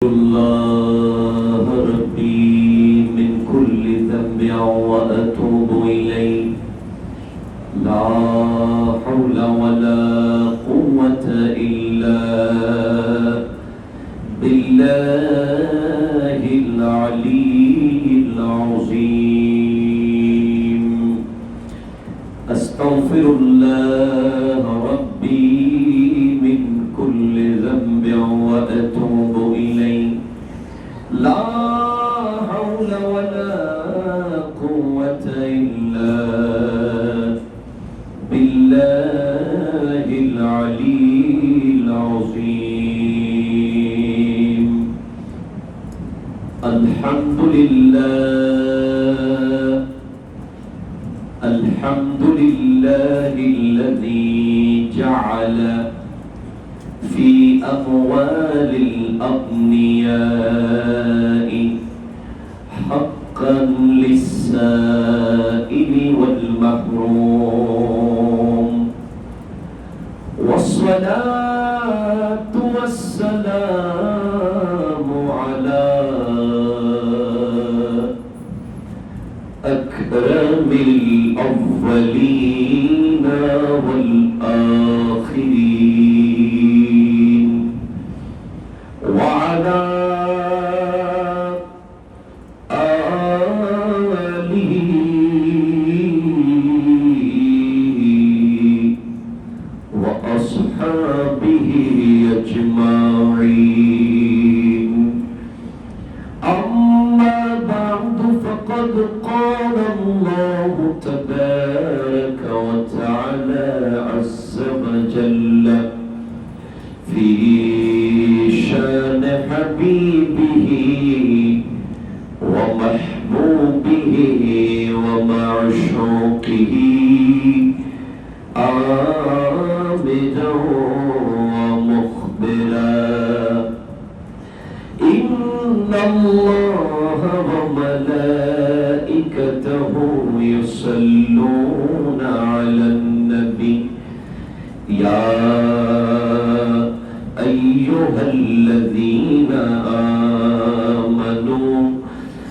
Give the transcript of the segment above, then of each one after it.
الله ربي من كل ذنب وأتوب إليه لا حول ولا قوة إلا بالله العلي العظيم أستغفر الله ربي من كل ذنب وأتوب إليه لا حول ولا قوة إلا بالله العلي العظيم الحمد لله الذي جعل في أموال الأغنياء حقا للسائل والمحروم والصلاة والسلام على أكرم الأولين والآخرين وعلى آله وأصحابه أجمعين أما بعد فقد قال الله تبارك وتعالى عز وجل في شان حبيبه ومحبوبه ومعشوقه آمنا ومخبرا إن الله وملائكته يصلون على النبي يا أيها الذين آمنوا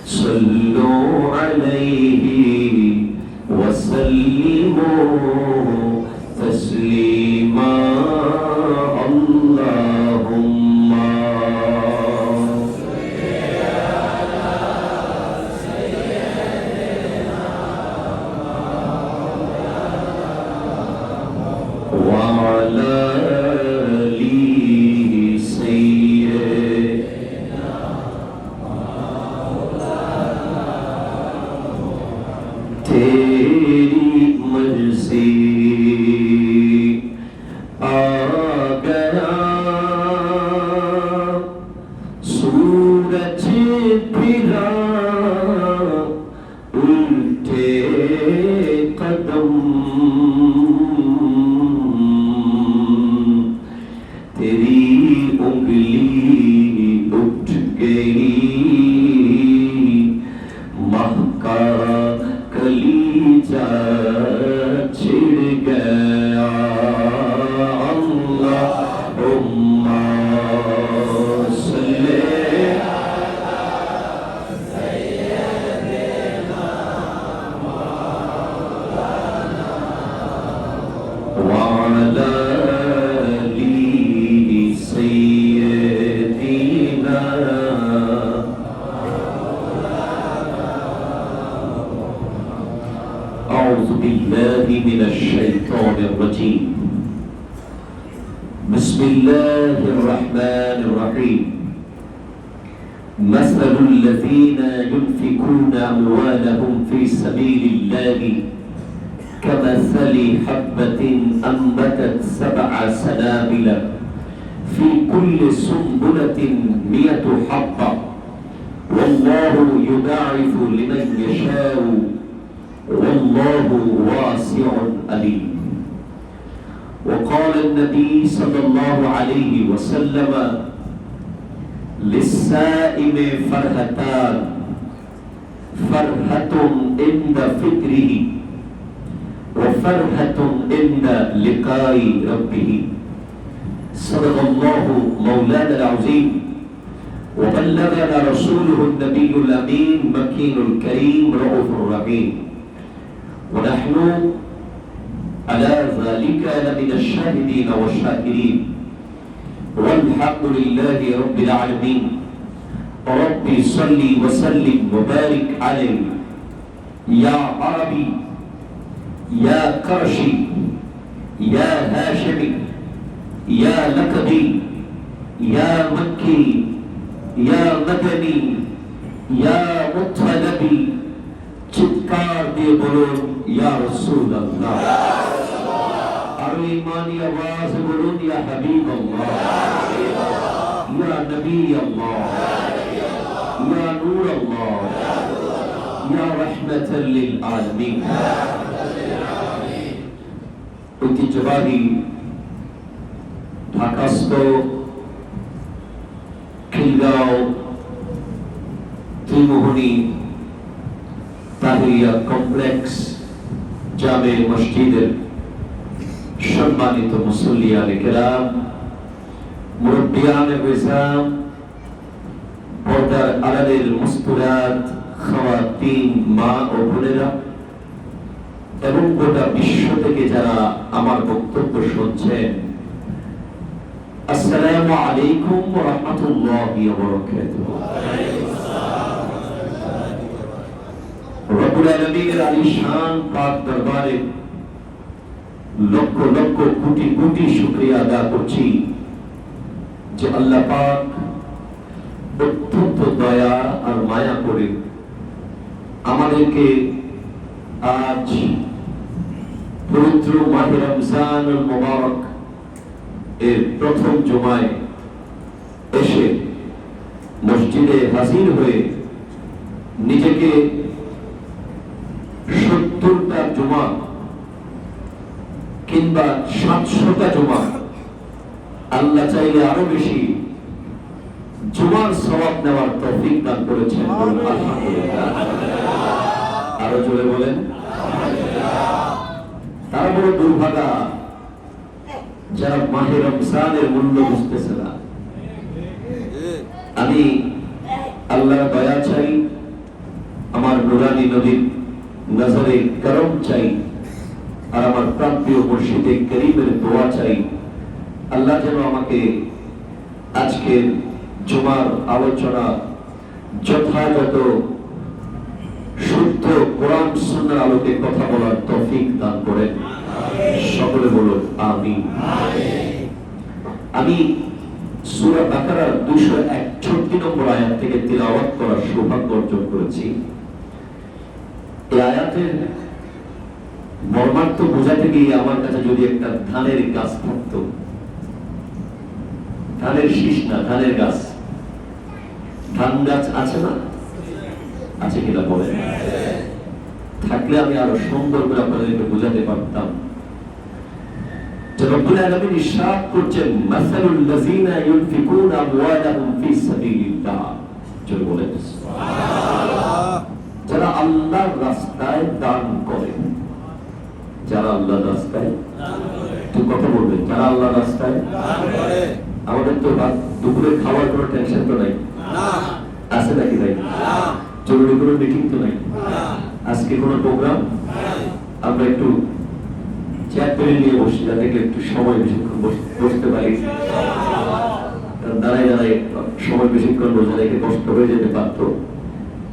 صلوا عليه وسلموا تسليما اللهم وعلى तेरी मर्जी आ गया सूरज फिरा उल्टे कदम तेरी उंगली उठ गई महका कलीजा छिड़ गया अल्लाहुम्मा सल्ली अला सय्यिदिना मौलाना व अला आलि सय्यिदिना أعوذ بالله من الشيطان الرجيم بسم الله الرحمن الرحيم مثل الذين ينفقون أموالهم في سبيل الله كمثل حبة أنبتت 7 سنابل في كل سنبلة 100 حبة والله يضاعف لمن يشاء والله واسع عليم وقال النبي صلى الله عليه وسلم للسائم فرحتان فرحة عند فطره وفرحة عند لقاء ربه صدق الله مولانا العظيم وبلغنا رسوله النبي الأمين مكين الكريم رؤوف رحيم ونحن على ذلك لمن الشاهدين والشاكرين والحمد لله رب العالمين ربي صل وسلم وبارك عليه يا عربي يا قرشي يا هاشمي يا لقبي يا مكي يا مدني يا مطلبي চিৎকার দিয়ে বলুন ইয়া রাসূলুল্লাহ আর ঈমানি আওয়াজ বলুন ইয়া হাবিবাল্লাহ ইয়া নবী আল্লাহ ইয়া নূর আল্লাহ ইয়া রাহমাতাল লিল আলামিন ঐতিহ্যবাহী ঢাকাস্থ খিলগাঁও ত্রিমোহনী তাহিরিয়া কমপ্লেক্স জামে মসজিদের সম্মানিত মুসল্লিয়ানে কেরাম, মুরব্বিয়ানে ইসলাম, পর্দার আড়ালের মুস্কুরাত খাওয়াতিন মা ও বোনেরা এবং গোটা বিশ্ব থেকে যারা আমার বক্তব্য শুনছেন, আসসালামু আলাইকুম ওয়া রাহমাতুল্লাহি ওয়া বারাকাতুহু। রব্বুল আলামিনের আলিশান পাক দরবারে লক্ষ লক্ষ কোটি কোটি শুকরিয়া আদা করছি যে আল্লাহ পাক অত্যন্ত দয়া আর মায়া করে আমাদেরকে আজ পবিত্র মাহে রমজানুল মুবারক এর প্রথম জুমায় এসে মসজিদে হাজির হয়ে নিজেকে 70টা জুমা কিংবা 700টা জুমা, আল্লাহ চাইলে আরো বেশি জুমার সওয়াব নেওয়ার তৌফিক দান করেছেন। আলহামদুলিল্লাহ। আরো জোরে বলেন। তারা বড় দুর্ভাগা যারা মাহে রমজানের মূল্য বুঝতেছে না। আমি আল্লাহর দয়া চাই, আমার নুরানি নবীর নজরে করম চাই, আর আমার প্রান্তীয় মুর্শিদে করিমের দোয়া চাই। আল্লাহ যেন আমাকে আজকের জুমার আলোচনা যথাযথ শুদ্ধ কোরআন সুন্নাহর আলোকে কথা বলার তৌফিক দান করেন। সকলে বলুন আমিন। আমি সূরা বাকারার 261 নম্বর আয়াত থেকে তিলাওয়াত করার সৌভাগ্য অর্জন করেছি। এই আয়াতের মর্মার্থ বোঝাতে গিয়ে আমার কাছে যদি একটা ধানের গাছ থাকতো, ধানের শীষ না, ধানের গাছ, ধান গাছ আছে না? আছে কিনা বলেন? থাকলে আমি আরো সুন্দর করে আপনাদেরকে বোঝাতে পারতাম। যে রব্বুল আলামিন ইরশাদ করছেন, মাসালুল লাযিনা ইউনফিকুনা আমওয়ালাহুম ফি সাবিলিল্লাহ। জোরে বলেন সুবহানাল্লাহ। যারা আল্লাহর রাস্তায় দান করে, যারা আল্লাহর রাস্তায় দান করে, তো কথা বলবেন, যারা আল্লাহর রাস্তায় দান করে। আমাদের তো দুপুরে খাওয়ার কোনো টেনশন তো নাই, না আছে নাকি? নাই। জরুরি কোনো মিটিং তো নাই, আজকে কোনো প্রোগ্রাম, আমরা একটু চেয়ার টেবিল নিয়ে বসি যাতে একটু সময় বেশিক্ষণ বসতে পারি। দাঁড়ায় দাঁড়ায় সময় বেশিক্ষণ বসে রেখে কষ্ট হয়ে যেতে পারতো।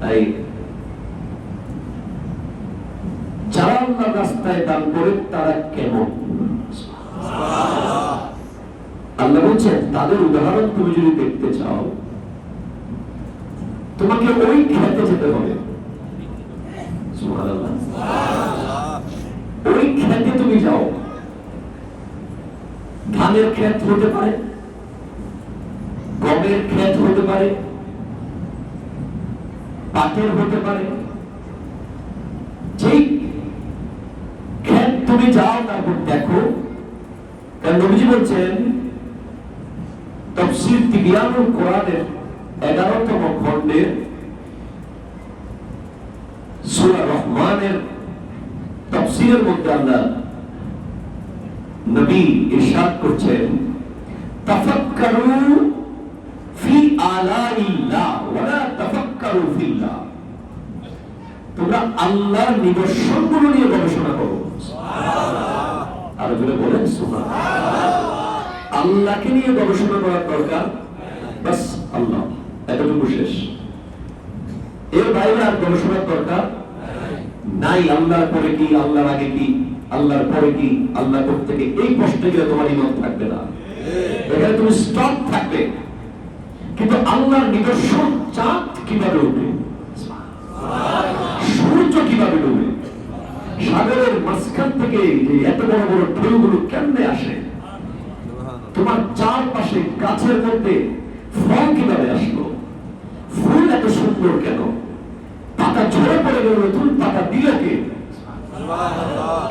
তাই যারা আল্লাহর রাস্তায় দান করে তারা কেমন? আল্লাহ বলছেন তাদের উদাহরণ তুমি যদি দেখতে চাও, তোমাকে ওই খেতে যেতে হবে। সুবহানাল্লাহ। ওই খেতে তুমি যাও। ধানের ক্ষেত হতে পারে, গমের ক্ষেত হতে পারে, পাটের হতে পারে। যেই ক্ষেত তুমি যাও, তারপর দেখো। কারণ নবীজি বলছেন তাফসীর তিবিয়ানুল কোরআনের 11তম খণ্ডের সূরা রহমানের তাফসীরের মধ্যে আল্লাহ নবী ইরশাদ করছেন, তাফাক্কারু ফি আলাইল্লাহ ওয়ালা তাফাক্কারু ফিল্লাহ। তোমরা আল্লাহর নিদর্শনগুলো নিয়ে গবেষণা করো। সুবহানাল্লাহ। আর জোরে বলেন সুবহানাল্লাহ। আল্লাহকে নিয়ে গবেষণা করার দরকার বাস আল্লাহ, এতটুকু শেষ। এর বাইরে আর গবেষণার দরকার নাই। আল্লাহর পরে কি, আল্লাহর আগে কি, আল্লাহর পরে কি, আল্লাহ করতে কি, এই প্রশ্নে গেলে তোমার ঈমান থাকবে না। এখানে তুমি স্টপ থাকবে। কিন্তু আল্লাহর নিদর্শন, চাঁদ কিভাবে উঠে, সূর্য কিভাবে ডুবে, সাগরের মাঝখান থেকে যে এত বড় বড় ঢেউগুলো কেমনে আসে, তোমার চারপাশে গাছের মধ্যে ফল কিভাবে আসলো, ফুল এত সুন্দর কেন, পাতা ঝরে পড়ে গেল, নতুন পাতা দিল কে,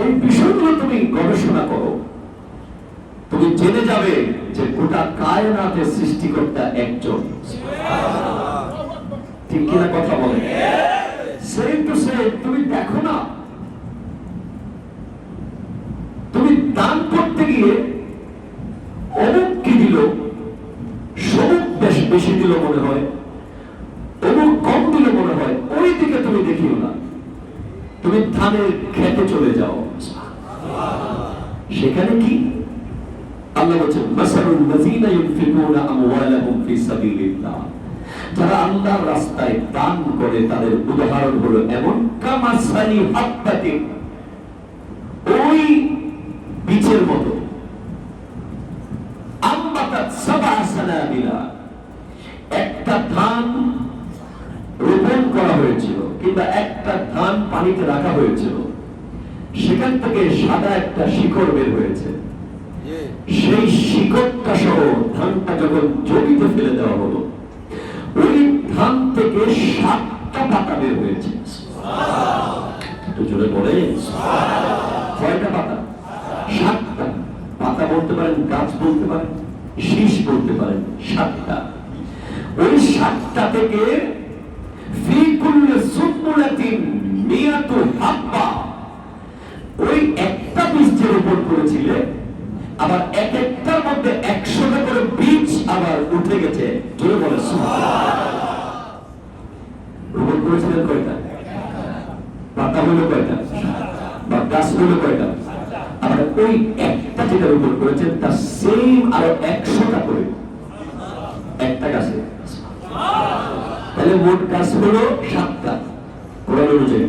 এই বিষয়গুলো তুমি গবেষণা করো। তুমি জেনে যাবে যে গোটা কায়নাতের সৃষ্টিকর্তা একজন। ঠিক কিনা কথা বলে? Same to same. তুমি দেখো না, তুমি দান করতে গিয়ে অমুক কি দিল, সমুক বেশি দিল মনে হয়, অমুক কম দিল মনে হয়, ওই দিকে তুমি দেখিও না। তুমি ধানের খেতে চলে যাও, সেখানে কি আল্লাহ বলছেন মাসালুল লাযিনা ইউনফিকুনা আমওয়ালাহুম ফি সাবিলিল্লাহ, যারা আল্লাহর রাস্তায় দান করে তাদের উদাহরণ হলো এমন কামাসালি হাব্বাতিন, ওই বীজের মতো, আম্বাতাত সাবআ সানাবিলা, একটা ধান রোপণ করা হয়েছিল কিংবা একটা ধান পানিতে রাখা হয়েছিল, সেখান থেকে সাদা একটা শিকড় বের হয়েছে। সেই শিকড়টা সহ ধানটা যখন জমিতে ফেলে দেওয়া হলো, ওই ধান থেকে 7টা পাতা বের হয়েছে। একটু জোরে বলে কয়টা পাতা? 7টা পাতা বলতে পারেন, গাছ বলতে পারেন, শীষ বলতে পারেন, 7টা। ওই 7টা থেকে ফি কুল্লি সুবুলাতিন মিয়াতু হাব্বা, ওই একটা বীজ যে রোপণ করেছিলে, আবার একটার মধ্যে 100টা করে বীজ আবার উঠে গেছে। জোরে বলে সুবহানাল্লাহ। রোপণ করেছিলেন কয়টা? পাতা হলো কয়টা? বা গাছ হলো কয়টা? আবার ওই একটা যেটা রোপণ করেছেন তার সেম আরো 100টা করে একটা গাছে। তাহলে মোট গাছ হলো 7টা কোরআন অনুযায়ী।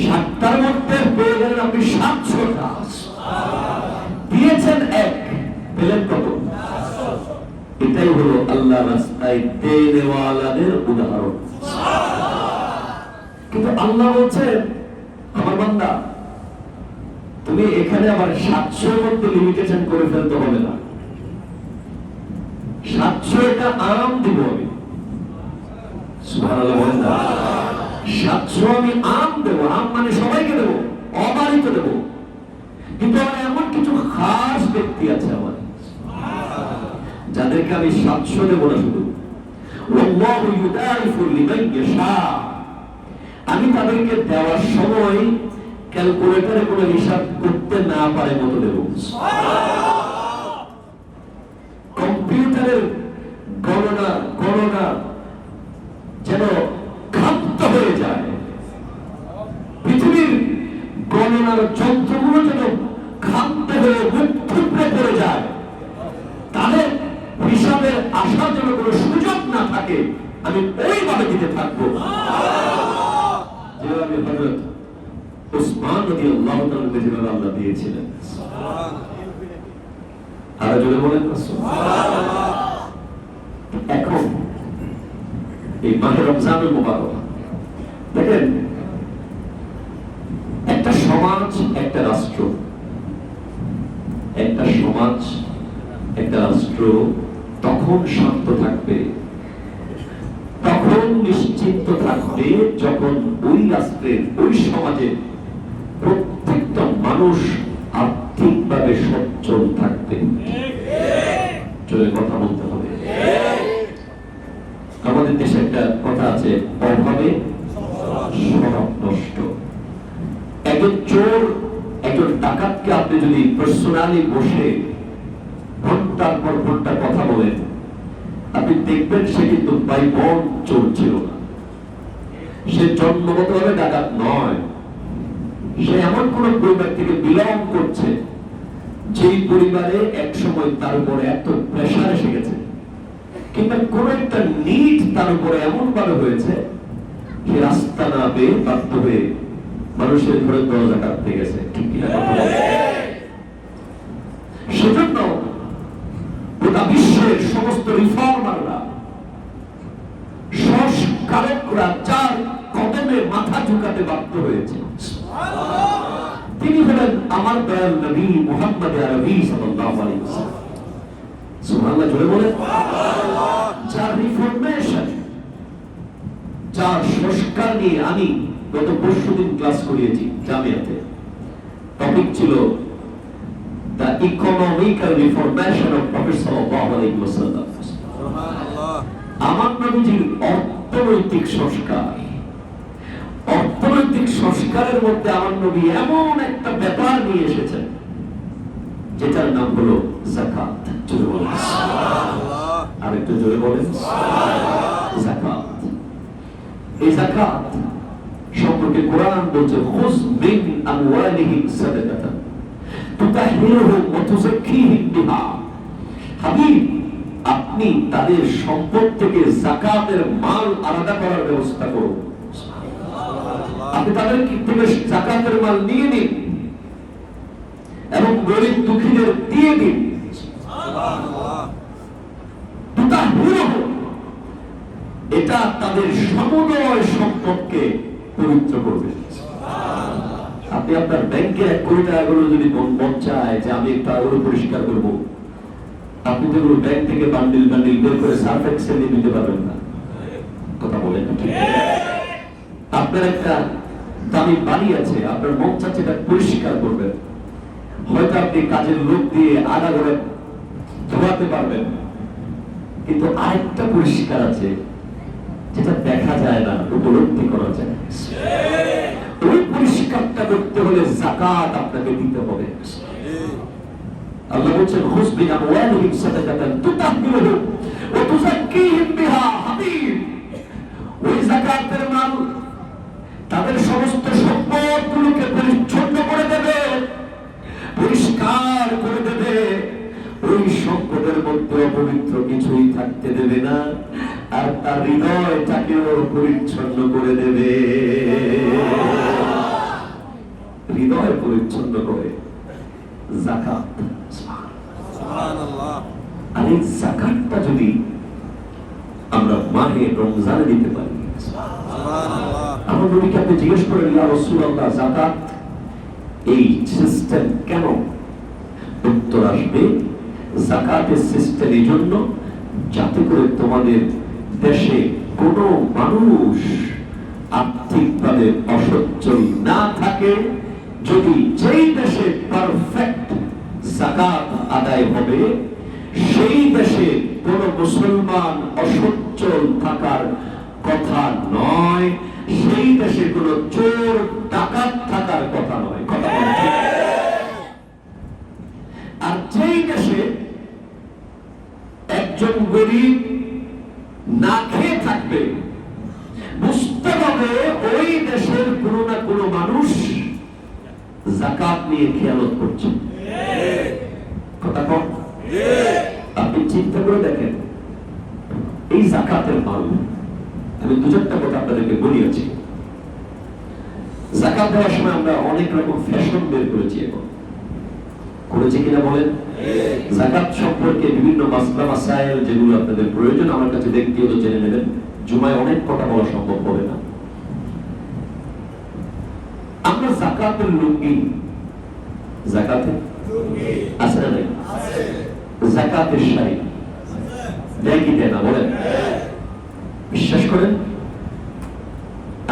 7টার মধ্যে পেয়ে গেলেন আপনি 700টা, দিয়েছেন 1, পেলেন কত? এটাই হলো আল্লাহ রাস্তায় দেনেওয়ালাদের উদাহরণ। কিন্তু আল্লাহ বলছেন আমার বান্দা, তুমি এখানে আবার 700 এর মধ্যে লিমিটেশন করে ফেলতে হবে না। 700 এটা আম দিব আমি, সুবহানাল্লাহ বলেন না। 700 আমি আম দেবো, আম মানে সবাইকে দেবো, অবারিত দেবো। কিন্তু আমার এমন কিছু খাস ব্যক্তি আছে আমার, যাদেরকে আমি 700 দেবো না শুধু, আল্লাহু ইউদাইফু লিমান ইয়াশা, আমি তাদেরকে দেওয়ার সময় ক্যালকুলেটরে কোনো হিসাব করতে না পারে মতো দেবো। কম্পিউটারের গণনা যেন ক্ষান্ত হয়ে যায়, পৃথিবীর গণনার যন্ত্রগুলো যেন ক্ষান্ত হয়ে মুখ থুবড়ে পড়ে যায়, তাদের হিসাবের আসার জন্য কোনো সুযোগ না থাকে, আমি ওইভাবে দিতে থাকবো যেভাবে হযরত উসমান রাদিয়াল্লাহু তাআলা যেভাবে আল্লাহ দিয়েছিলেন। আর জোরে বলেন সুবহানাল্লাহ। এখন এই মাহে রমজানুল মুবারক দেখেন, একটা সমাজ, একটা রাষ্ট্র, একটা সমাজ, একটা রাষ্ট্র তখন শান্ত থাকবে, তখন নিশ্চিন্ত থাকবে যখন ওই রাষ্ট্রের, ওই সমাজের প্রত্যেকটা মানুষ আর্থিকভাবে সচ্ছল থাকবে। চলে কথা বলতে হবে। আমাদের দেশে একটা কথা আছে, অভাবে স্বভাব নষ্ট। একজন চোর, একজন ডাকাতকে আপনি যদি পার্সোনালি বসে ঘন্টার পর ঘন্টা কথা বলেন, আপনি দেখবেন সে কিন্তু বাই বর্ন চোর ছিল না, সে জন্মগতভাবে ডাকাত নয়, সে এমন কোন পরিবার থেকে বিলং করছে যেই পরিবারে এক সময় তার উপরে এত প্রেশার এসে গেছে, কিংবা কোন একটা নিড তার উপরে এমন ভাবে হয়েছে সে রাস্তা না পেয়ে বাধ্য হয়ে মানুষের ঘরে দরজা কাটতে গেছে। ঠিক কিনা কথা বলে? সেজন্য গোটা বিশ্বের সমস্ত রিফর্মাররা, সংস্কারকরা যার কদমে মাথা ঝুঁকাতে বাধ্য হয়েছে তিনি হলেন আমার দয়াল নবী মুহাম্মদ আরবি সাল্লাল্লাহু আলাইহি ওয়াসাল্লাম। সুবহানাল্লাহ জোরে বলেন। যার রিফরমেশন, যার সংস্কার নিয়ে আমি গত পরশুদিন ক্লাস করিয়েছি জামিয়াতে। টপিক ছিল the economical reformation of prophet সাল্লাল্লাহু আলাইহি ওয়াসাল্লাম। সুবহানাল্লাহ। আমার নবীজির অর্থনৈতিক সংস্কার, অর্থনৈতিক সংস্কারের মধ্যে আমার নবী এমন একটা ব্যাপার নিয়ে এসেছেন যেটার নাম হলো যাকাত। জোরে বলেন সুবহানাল্লাহ। আর একটু জোরে বলেন সুবহানাল্লাহ। যাকাত। এই যাকাত সম্পর্কে কোরআন বলছে খুয মিন আমওয়ালিহিম সাদাকাতান তুতাহহিরুহুম ওয়া তুযাক্কিহিম বিহা। হাবিব, আপনি তাদের সম্পদ থেকে যাকাতের মাল আলাদা করার ব্যবস্থা করুন। আপনি তাদের থেকে যাকাতের মাল নিয়ে নিন এবং গরিব দুঃখীদের দিয়ে দিন। এটা তাদের সমুদয় সম্পদকে পবিত্র করবে। আপনি আপনার ব্যাংকে 1 কোটি টাকাগুলো যদি মন চায় যে আমি একটু আগুলো পরিষ্কার করব, আপনি তো ব্যাংক থেকে বান্ডিল বান্ডিল বের করে সার্ফ এক্সেল দিতে পারবেন না। কথা বলেন ঠিক? আপনার একটা দামি বাড়ি আছে, আপনার মন চাচ্ছে এটা পরিষ্কার করবেন, হয়তো আপনি কাজের লোক দিয়ে আধা করে ধোয়াতে পারবেন, কিন্তু আরেকটা পরিষ্কার আছে যেটা দেখা যায় না, উপলব্ধি করা যায়। ওই পরিষ্কারটা করতে হলে যাকাত আপনাকে দিতে হবে। আল্লাহ বলেন খুয মিন আমওয়ালিহিম সাদাকাতান তুতাহহিরুহুম ওয়া তুযাক্কিহিম বিহা। হাবিব, ওই যাকাতের মাল তাদের সমস্ত সম্পদগুলোকে পরিচ্ছন্ন করে দেবে, পরিষ্কার করে দেবে। ওই সম্পদের মধ্যে অপবিত্র কিছুই থাকতে দেবে না, আর তার হৃদয়টাকেও পরিচ্ছন্ন করে দেবে। হৃদয় পরিচ্ছন্ন করে যাকাত। সুবহানাল্লাহ। আর এই যাকাতটা যদি আমরা মাহে রমজানে দিতে পারি, সুবহানাল্লাহ। আমার নবীকে আপনি জিজ্ঞেস করেন, ইয়া রাসূলুল্লাহ, যাকাত এই সিস্টেম কেন? উত্তর আসবে, যাকাতের সিস্টেম এই জন্য যাতে করে তোমাদের দেশে কোনো মানুষ আর্থিকভাবে অসচ্ছল না থাকে। যদি যেই দেশে পারফেক্ট যাকাত আদায় হবে, সেই দেশে কোন মুসলমান অসচ্ছল থাকার কথা নয়, সেই দেশে কোন চোর ডাকাত থাকার কথা নয়। কথা বলেন ঠিক? আর যেই দেশে একজন গরিব না খেয়ে থাকবে, বুঝতে হবে ওই দেশের কোনো না কোনো মানুষ যাকাত নিয়ে খেয়ালত করছে। কথা কম? আপনি চিন্তা করে দেখেন, এই যাকাতের মাল, আমি 2-4টা কথা আপনাদেরকে বলিয়েছি। যাকাত দেওয়ার সময় আমরা অনেক রকম ফ্যাশন বের করেছি, এখন করেছি কিনা বলেন? যাকাত সম্পর্কে বিভিন্ন মাসলা মাসাইল যেগুলো আপনাদের প্রয়োজন আমার কাছে ব্যক্তিগত জেনে নেবেন, জুমায় অনেক কথা বলা সম্ভব হবে না। আমরা যাকাতের লুঙ্গি, যাকাতে আছে না? আছে। যাকাতের শাড়ি দেয় কি দেয় না বলেন? বিশ্বাস করেন?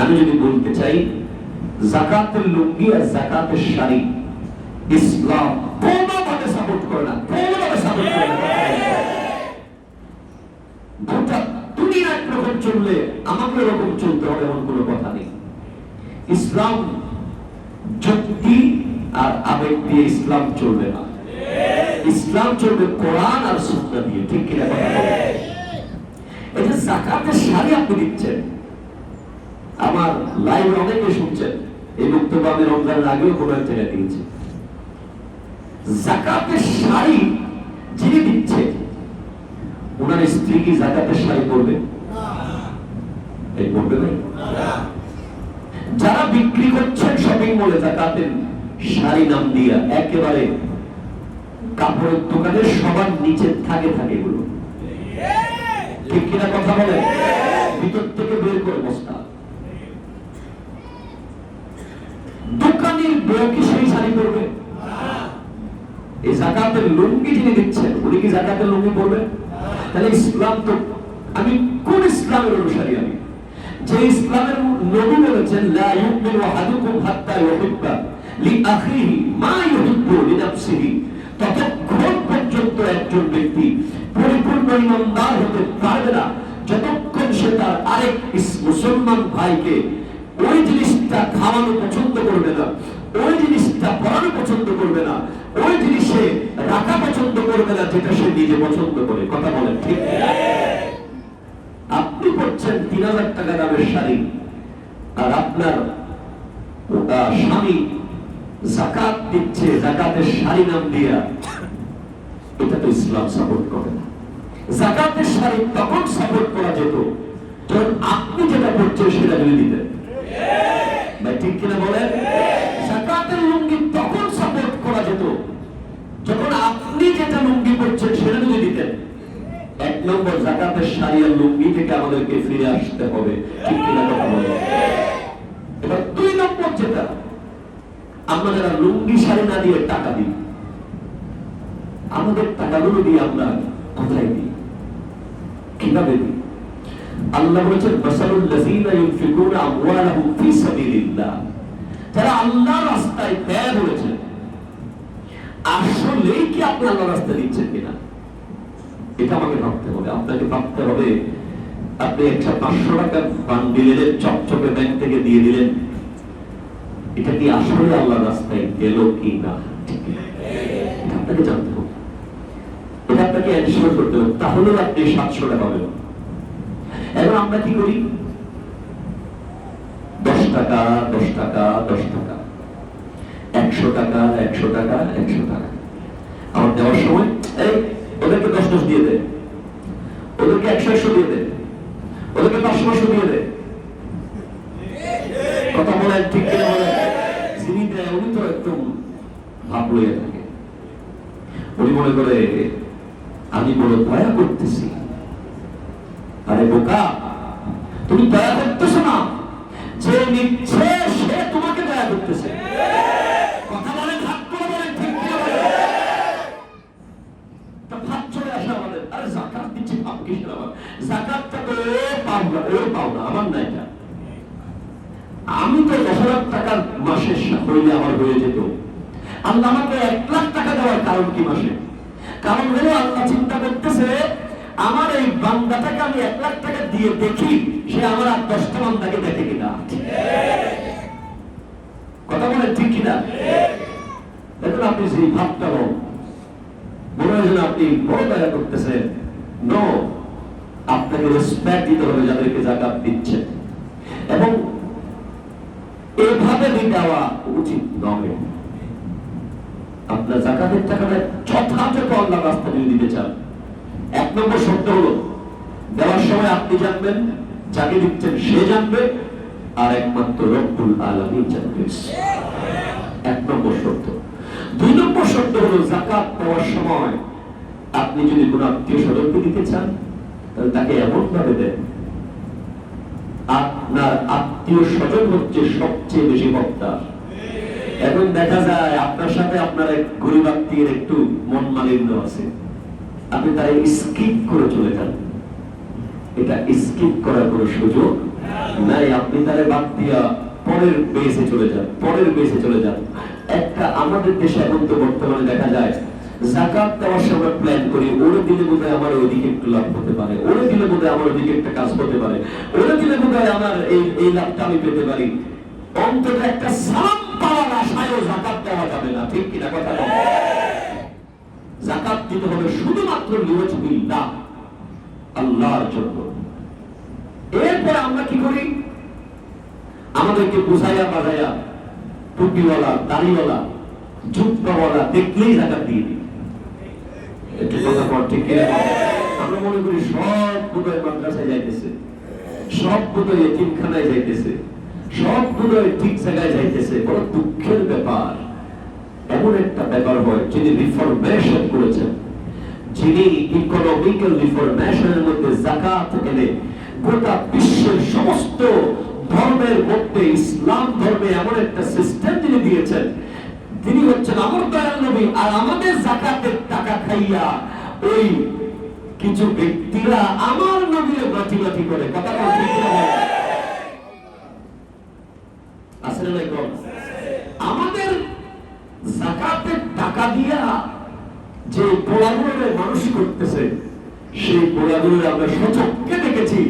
আমি যদি বলতে চাই, যাকাতের লুঙ্গি আর যাকাতের শাড়ি ইসলাম কোনোভাবে সাপোর্ট করে না, কোনোভাবে সাপোর্ট করে না। গোটা দুনিয়া একরকম চললে আমাকে এরকম চলতে হবে এমন কোনো কথা নেই। ইসলাম যুক্তি আর আবেগ দিয়ে ইসলাম চলবে না, ইসলাম চলবে কোরআন আর সুন্নাহ দিয়ে। ঠিক কিনা কথা বলেন? এই যে যাকাতের শাড়ি আপনি দিচ্ছেন, আমার লাইভে অনেকে শুনছেন, এই বক্তব্য আমি রমজানের আগেও কোনো এক জায়গায় দিয়েছি। যাকাতের শাড়ি যিনি দিচ্ছে, ওনার স্ত্রী কি যাকাতের শাড়ি পরবে? এই পরবে না। যারা বিক্রি করছেন শপিং মলে যাকাতের শাড়ি নাম দিয়া, একেবারে কাপড়ের দোকানের সবার নিচে থাকে এগুলো, ঠিক কিনা কথা বলে? ভিতর থেকে বের করে বস্তা। দোকানের বউ কি সেই শাড়ি পরবে? এই যাকাতের লুঙ্গি যিনি দিচ্ছেন, উনি কি যাকাতের লুঙ্গি পরবেন? তাহলে ইসলাম তো, আমি কোন ইসলামের অনুসারী? আমি যে ইসলামের নবী বলেছেন, লা ইউমিনু আহাদুকুম হাত্তা ইউহিব্বা লিআখিহি মা ইউহিব্বু লিনাফসিহি, ততক্ষণ পর্যন্ত একজন ব্যক্তি পরিপূর্ণ ঈমানদার হতে পারবে না যতক্ষণ সে তার আরেক মুসলমান ভাইকে ওই জিনিসটা খাওয়ানো পছন্দ করবে না, ওই জিনিসটা পরানো পছন্দ করবে না, ওই জিনিসে রাখা পছন্দ করবে না যেটা সে নিজে পছন্দ করে। কথা বলেন ঠিক? আপনি পড়ছেন ৩,০০০ টাকা দামের শাড়ি, আর আপনার স্বামী যাকাত দিচ্ছে যাকাতের শাড়ি নাম দিয়া, এটা তো ইসলাম সাপোর্ট করে না। যাকাতের শাড়ি তখন সাপোর্ট করা যেত যখন আপনি যেটা করছেন সেটা যদি দিতেন। ভাই ঠিক কিনা বলেন? যাকাতের লুঙ্গি তখন সাপোর্ট করা যেত যখন আপনি যেটা লুঙ্গি পরছেন সেটা যদি দিতেন। এক নম্বর, যাকাতের শাড়ি আর লুঙ্গি থেকে আমাদেরকে ফিরে আসতে হবে, ঠিক কিনা কথা বলেন? এবার ২ নম্বর, যেটা আমরা যারা লুঙ্গি শাড়ি না দিয়ে টাকা দিই, আমাদের টাকাগুলো দিয়ে আমরা কোথায় দিই, কিভাবে দিই? আল্লাহ বলেছেন, মাসালুল লাযীনা ইউনফিকুনা আমওয়ালাহুম ফী সাবিলিল্লাহ, যারা আল্লাহর রাস্তায় ব্যয় করেছেন, আসলেই কি আপনি আল্লাহর রাস্তায় দিচ্ছেন কিনা এটা আমাকে ভাবতে হবে, আপনাকে ভাবতে হবে। আপনি একটা ৫০০ টাকার বান্ডিলের চকচকে ব্যাংক থেকে দিয়ে দিলেন, এটা কি আসলে আল্লাহর রাস্তায় গেল কি না, এটা আপনাকে জানতে হবে, এটা আপনাকে এনশিওর করতে হবে, তাহলে আপনি ৭০০ টাকা পাবেন। এখন আমরা কি করি? ১০ টাকা ১০ টাকা ১০ টাকা, ১০০ টাকা ১০০ টাকা ১০০ টাকা। আমার দেওয়ার সময় এই ওদেরকে ১০ দিয়ে দেয়, ওদেরকে ১০০ দিয়ে দেয়, ওদেরকে ৫০০ দিয়ে দেয়। কথা বলেন ঠিক কিনা বলেন? যিনি দেয় উনি তো একদম ভাব লইয়া থাকে, উনি মনে করে আমি বড় দয়া করতেছি। আরে বোকা, তুমি দয়া করতেছো না, যে নিচ্ছে সে তোমাকে দয়া করতেছে। কথা বলেন, ভাগ করে বলেন ঠিক কিনা বলেন? তা ভাব চলে আসে আমাদের, আরে যাকাত দিচ্ছি ভাব কিসের? আবার যাকাতটা তো পাওনা আমার না, এটা আমি তো ১০,০০০ টাকার মাসে হইলে আমার হয়ে যেত। আল্লাহ আমাকে ১,০০,০০০ টাকা দেওয়ার কারণ কি মাসে? কারণ হলো আল্লাহ চিন্তা করতেছে, আমার এই বান্দাটাকে আমি ১,০০,০০০ টাকা দিয়ে দেখি সে আমার আর ১০টা বান্দাকে দেখে কিনা। কথা বলেন ঠিক কিনা? দেখুন, আপনি যে ভাবটা মনে হয় যেন আপনি বড় দয়া করতেছেন। নো, আপনাকে রেসপেক্ট দিতে হবে যাদেরকে যাকাত দিচ্ছেন, এবং এভাবে দেওয়া উচিত নয়। আপনার যাকাতের টাকাটা যথাযথ আল্লাহর রাস্তায় যদি দিতে চান, ১ নম্বর শর্ত হলো দেওয়ার সময় আপনি জানবেন, যাকে দিচ্ছেন সে জানবে, আর একমাত্র রব্বুল আলামিন জানবে। ১ নম্বর শর্ত। ২ নম্বর শর্ত হলো যাকাত দেওয়ার সময় আপনি যদি কোনো আত্মীয় স্বজনকে দিতে চান, তাহলে তাকে এমন ভাবে দেন, আপনার আত্মীয় স্বজন হচ্ছে সবচেয়ে বেশি হকদার। এখন দেখা যায় আপনার সাথে আপনার এক গরিব আত্মীয়ের একটু মন মালিন্য আছে, আপনি তাই স্কিপ করে চলে যান। এটা স্কিপ করার কোনো সুযোগ নাই। আপনি তারে বাদ দিয়া পরের বেসে চলে যান, পরের বেসে চলে যান। একটা আমাদের দেশে এখন তো বর্তমানে দেখা যায় যাকাত দেওয়ার সময় প্ল্যান করি, ওরে দিলে বোধহয় আমার ওইদিকে একটু লাভ হতে পারে, ওরে দিলে বোধহয় আমার ওইদিকে একটা কাজ হতে পারে, ওরে দিলে বোধহয় আমার এই লাভটা আমি পেতে পারি। অন্তত একটা সালাম পাওয়ার আশায়ও যাকাত দেওয়া যাবে না, ঠিক কিনা কথা? যাকাত দিতে হবে শুধুমাত্র লিওয়াজবিল্লাহ, আল্লাহর জন্য। এরপরে আমরা কি করি? আমাদেরকে বুঝাইয়া বাজাইয়া টুপিওয়ালা, দাড়িওয়ালা, জুব্বাওয়ালা দেখলেই জাকাত দিয়ে দিই। একটু কথা বল, ঠিক কিনা? আমরা মনে করি সব বোধহয় মাদ্রাসায় যাইতেছে, সব বোধহয় এতিমখানায় যাইতেছে, সব বোধহয় ঠিক জায়গায় যাইতেছে। বড় দুঃখের ব্যাপার। এমন একটা ব্যাপার হয়, যিনি রিফরমেশন করেছেন, যিনি ইকোনমিক্যাল রিফরমেশনের মধ্যে যাকাত এনে গোটা বিশ্বের সমস্ত ধর্মের মধ্যে ইসলাম ধর্মে এমন একটা সিস্টেম যিনি দিয়েছেন, তিনি হচ্ছেন আমার দয়াল নবী। আর আমাদের যাকাতের টাকা খাইয়া ওই কিছু ব্যক্তিরা আমার নবীর মাটি মাটি করে কথা বলতে আসলে নাই কোন? আমাদের যাকাতের টাকা দিয়া যে পোলাগুলোরে মানুষ করতেছে, সেই পোলাগুলোরে আমরা সচক্ষে দেখেছি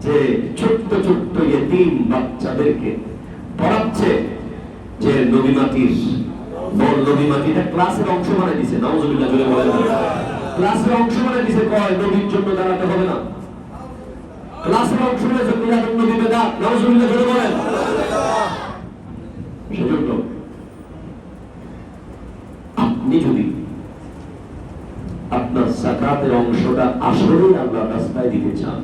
যে ছোট্ট ছোট্ট ইতিম বাচ্চাদেরকে পড়াচ্ছে, যে নবী মাটির বল, নবী মাটিটা ক্লাসের অংশ বানাই দিছে। নাউজুবিল্লাহ বলে বলেন, ক্লাসের অংশ বানাই দিছে। কয় নবীর জন্য দাঁড়াতে হবে না, ক্লাসের অংশ বানাই দিছে। মিলাদুন নবী বেদাত। নাউজুবিল্লাহ বলে বলেন। সেজন্য আপনি যদি আপনার যাকাতের অংশটা আসলেই আল্লাহর রাস্তায় দিতে চান,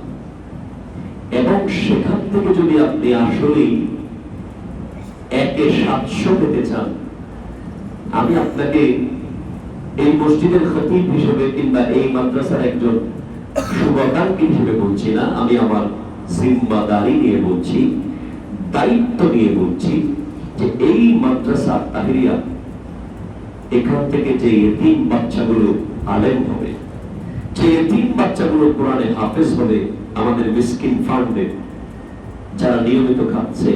এবং সেখান থেকে যদি আপনি আসলেই 1/700 পেতে চান, আমি আপনাকে এই মসজিদের খতিব হিসেবে কিংবা এই মাদ্রাসার একজন শুভাকাঙ্ক্ষী হিসেবে বলছি না, আমি আমার জিম্মাদারি নিয়ে বলছি, দায়িত্ব নিয়ে বলছি, যে এই মাদ্রাসা তাহিরিয়া এখান থেকে যে এতিম বাচ্চাগুলো আলেম হবে, যে এতিম বাচ্চাগুলো কোরআনে হাফেজ হবে, আমাদের মিসকিন ফান্ডে যারা নিয়মিত খাচ্ছে,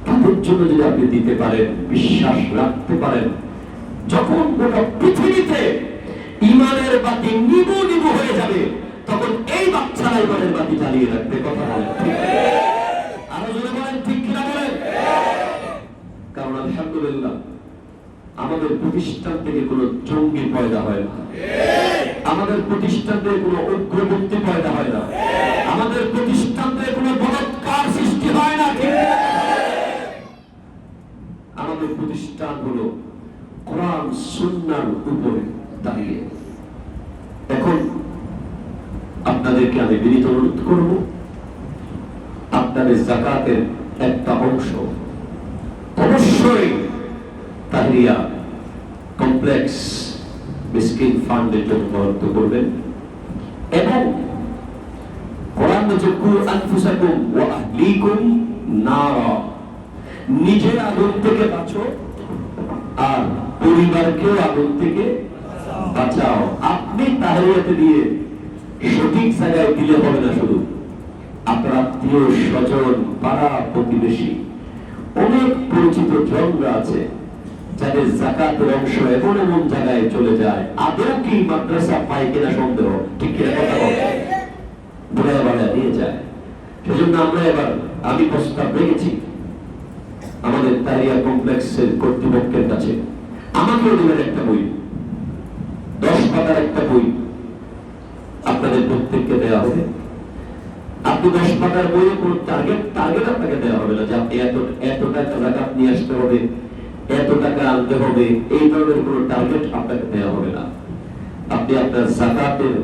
তাদের জন্য যদি আপনি দিতে পারেন, বিশ্বাস রাখতে পারেন, যখন গোটা পৃথিবীতে ইমানের বাতি নিবু নিবু হয়ে যাবে, তখন এই বাচ্চারা ইমানের বাতি জ্বালিয়ে রাখবে। কথা বলেন ঠিক? আরো জোরে বলেন ঠিক কিনা বলেন? কারণ আলহামদুলিল্লাহ আমাদের প্রতিষ্ঠান থেকে কোনো জঙ্গি পয়দা হয় না, আমাদের প্রতিষ্ঠান থেকে কোনো উগ্রপন্থী পয়দা হয় না, আমাদের প্রতিষ্ঠান থেকে কোনো বলাৎকার সৃষ্টি হয় না। আমাদের প্রতিষ্ঠান হলো কোরআন সুন্নাহর উপরে দাঁড়িয়ে। এখন আপনাদেরকে আমি বিনীত অনুরোধ করব, আপনাদের যাকাতের একটা অংশ অবশ্যই তাহিরিয়া কমপ্লেক্স মিসকিন ফান্ডের জন্য বরাদ্দ করবেন, এবং কোরআন বলছে কু আনফুসাকুম ওয়া আহলিকুম নারা, নিজে আগুন থেকে বাঁচো আর পরিবারকেও আগুন থেকে বাঁচাও। আপনি তাহিরিয়াতে দিয়ে সঠিক জায়গায় দিলে হবে না, শুধু আপনার আত্মীয় স্বজন, পাড়া প্রতিবেশী, অনেক পরিচিত জনরা আছে যাদের যাকাতের অংশ এমন এমন জায়গায় চলে যায়, আদৌ কি মাদ্রাসা পায় কিনা সন্দেহ, ঠিক কিনা কথা বলে বুড়ায় বাড়ায় দিয়ে যায়। সেজন্য আমরা এবার আমি প্রস্তাব রেখেছি আমাদের তাহিরিয়া কমপ্লেক্সের কর্তৃপক্ষের কাছে, আমাকেও দেবেন একটা বই, 10 পাতার একটা বই আপনাদের প্রত্যেককে দেওয়া হবে। আপনি 10 পাতার বইয়ে কোন টার্গেট আপনাকে দেওয়া হবে না যে আপনি এত টাকা যাকাত নিয়ে আসতে হবে, এত টাকা আনতে হবে, এই ধরনের কোনো টার্গেট আপনাকে দেওয়া হবে না। আপনি আপনার যাকাতের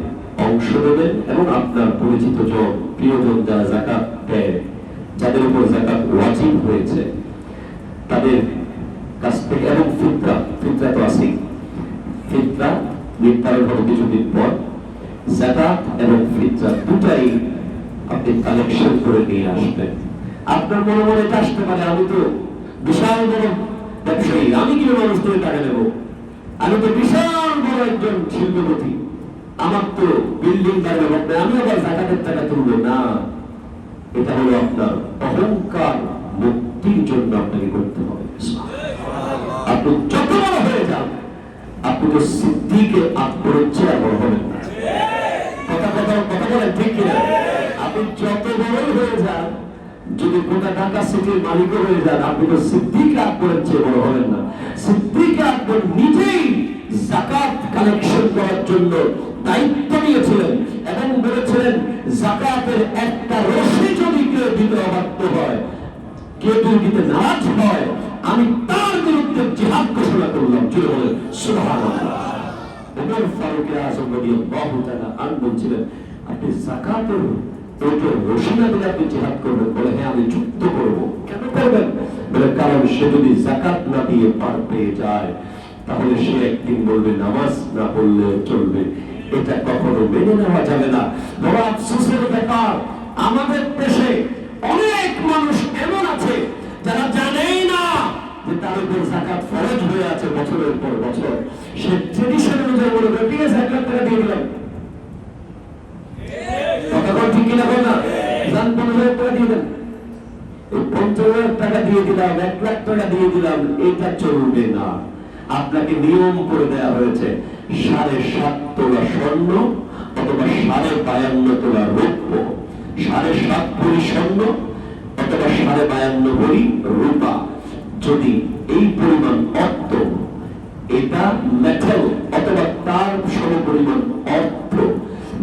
অংশ দেবেন এবং আপনার পরিচিত জন, প্রিয়জন যারা যাকাত দেয়, যাদের উপর যাকাত ওয়াজিব হয়েছে, তাদের কাছ থেকে, এবং ফিতরা তো আছেই, ফিতরা নির্ধারণ হবে কিছুদিন পর, যাকাত এবং ফিতরা দুটাই আপনি কালেকশন করে নিয়ে আসবেন। আপনার মনে মনে আসতে পারে আমি তো বিশাল বড় ব্যবসায়ী, আমি কি মানুষ থেকে টাকা নেব, আমি তো বিশাল বড় একজন শিল্পপতি, আমার তো বিল্ডিং বাড়বে, আমি আবার যাকাতের টাকা তুলব না। এটা হলো আপনার অহংকার মুক্তির জন্য আপনাকে করতে হবে। আপনি যত বড় হয়ে যান, আপনি তো সিদ্দিকে আকবরের চেয়ে বড় হবেন না। কথা বলেন ঠিক কিনা? আপনি যত বড় হয়ে যান, যদি গোটা ঢাকা সিটির মালিক হয়ে যান, আপনি তো সিদ্দিক আকবরের চেয়ে বড় হবেন না। সিদ্দিক আকবর নিজেই যাকাত কালেকশন করার জন্য দায়িত্ব নিয়েছিলেন এবং বলেছিলেন যাকাতের একটা রশি যদি কেউ দিতে অবাধ্য হয়, কেউ যদি দিতে নারাজ হয়, আমি তার বিরুদ্ধে জিহাদ ঘোষণা করলাম। জুড়ে বলেন সুবহানাল্লাহ। ওমর ফারুক আযম রাদিয়াল্লাহু তাআলা আনহু বলছিলেন, আপনি যাকাতের ওইটা রশি না দিলে আপনি জিহাদ করবেন? বলে হ্যাঁ, আমি যুদ্ধ করব। কেন করবেন? বলে কারণ সে যদি যাকাত না দিয়ে পার পেয়ে যায়, তাহলে সে একদিন বলবে নামাজ না পড়লে চলবে। এটা কখনো মেনে নেওয়া যাবে না। বড় আফসোসের ব্যাপার, আমাদের দেশে অনেক মানুষ এমন আছে যারা জানেই না যে তার উপর যাকাত ফরজ হয়ে আছে বছরের পর বছর। সে ট্রেডিশন অনুযায়ী বলে, ঠিক আছে 1 লাখ টাকা দিয়ে দিলাম। কথা বল ঠিক কিনা বল না? জান 15,000 টাকা দিয়ে দেন, 50,000 টাকা দিয়ে দিলাম, 1 লাখ টাকা দিয়ে দিলাম, এটা চলবে না। আপনাকে নিয়ম করে দেওয়া হয়েছে 7.5 তোলা স্বর্ণ অথবা 52.5 তোলা রৌপ্য, 7.5 ভরি স্বর্ণ অথবা 52.5 ভরি রূপা। যদি এই পরিমাণ অর্থ, এটা মেটাল অথবা তার সমপরিমাণ অর্থ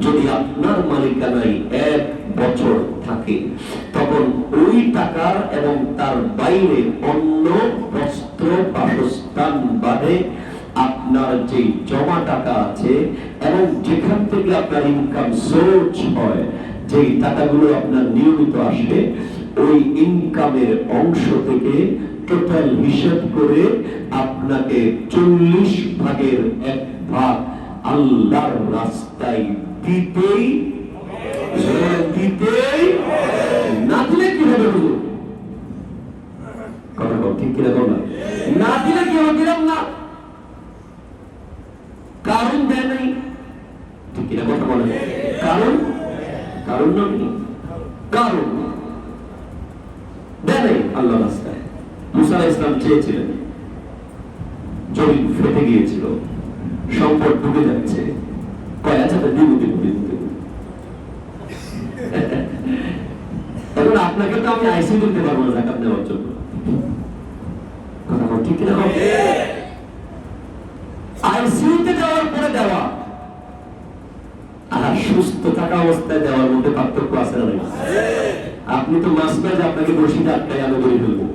যদি আপনার মালিকানায় 1 বছর থাকে, তখন ওই টাকার এবং তার বাইরে অন্য বস্ত্র, বাসস্থান বাদে আপনার যে জমা টাকা আছে এবং যেখান থেকে আপনার ইনকাম সোর্স হয়, যেই টাকাগুলো আপনার নিয়মিত আসে, ওই ইনকামের অংশ থেকে টোটাল হিসাব করে আপনাকে 40 ভাগের 1 ভাগ আল্লাহর রাস্তায় দিতেই না দিলে কি হবে? হুজুর কথা বল ঠিক কিনা বল না? দিলে কি হবে? দিলাম না, কারণ দেয় নাই। ঠিক কিনা কথা বলে? কারণ নয়, কারণ দেয় নাই আল্লাহ রাস্তায়। মুসা আলাইহিস সালাম চেয়েছিলেন, জমিন ফেটে গিয়েছিল, সম্পদ ডুবে যাচ্ছে, কয় আচ্ছা দিব। এখন আপনাকে তো আমি আইসি দিতে পারবো না যাকাত নেওয়ার জন্য। কথা বল ঠিক কিনা? আইসিইউতে যাওয়ার পরে দেওয়া আর সুস্থ থাকা অবস্থায় দেওয়ার মধ্যে পার্থক্য আছে না? আপনি তো মাসবাজ, আপনাকে বসিতে আটকায় আমি ধরে ফেলবো।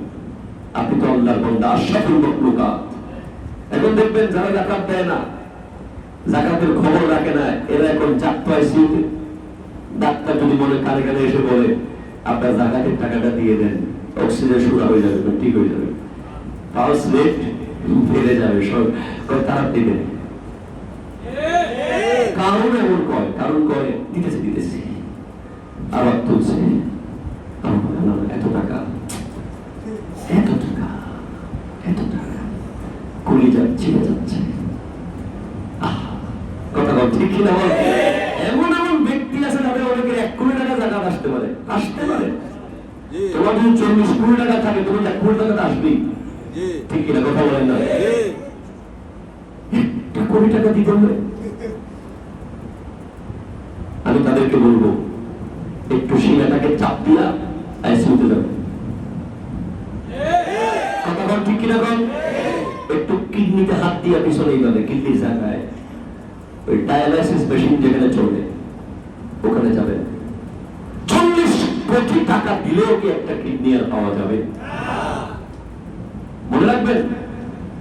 আপনি তো আল্লাহর বান্দা, আশরাফুল মাখলুকাত। এখন দেখবেন যারা যাকাত দেয় না, যাকাতের খবর রাখে না, এরা এখন যাত্রা আইসিইউতে। ডাক্তার যদি বলে, কানে কানে এসে বলে আপনার যাকাতের টাকাটা দিয়ে দেন, অক্সিজেন শুরু হয়ে যাবে, ঠিক হয়ে যাবে, পালস রেট বেড়ে যাবে, সব তারা দিবেন। কারণ এমন কয়, কারণ কয় দিতেছে, আবার তুলছে, এত টাকা কলিজা ছিঁড়ে যাচ্ছে। কথা বল ঠিক কিনা বল? এমন ব্যক্তি আছে যাদের অনেকের 1 কোটি টাকা যাকাত আসতে পারে। তোমার যদি 40 কোটি টাকা থাকে, তুমি 1 কোটি টাকা আসবেই। ঠিক কিনা কথা বলেন না? 1 কোটি টাকা দিতে হবে। আমি তাদেরকে বলবো, একটু শিলাটাকে চাপ দিয়া আইসিইউতে যাবে। কথা বল ঠিক কিনা বল? একটু কিডনিতে হাত দিয়া পিছনে যাবে, কিডনির জায়গায় ওই ডায়ালাইসিস মেশিন যেখানে চলে, ওখানে যাবে। 40 কোটি টাকা দিলেও কি একটা কিডনি আর পাওয়া যাবে? মনে রাখবেন,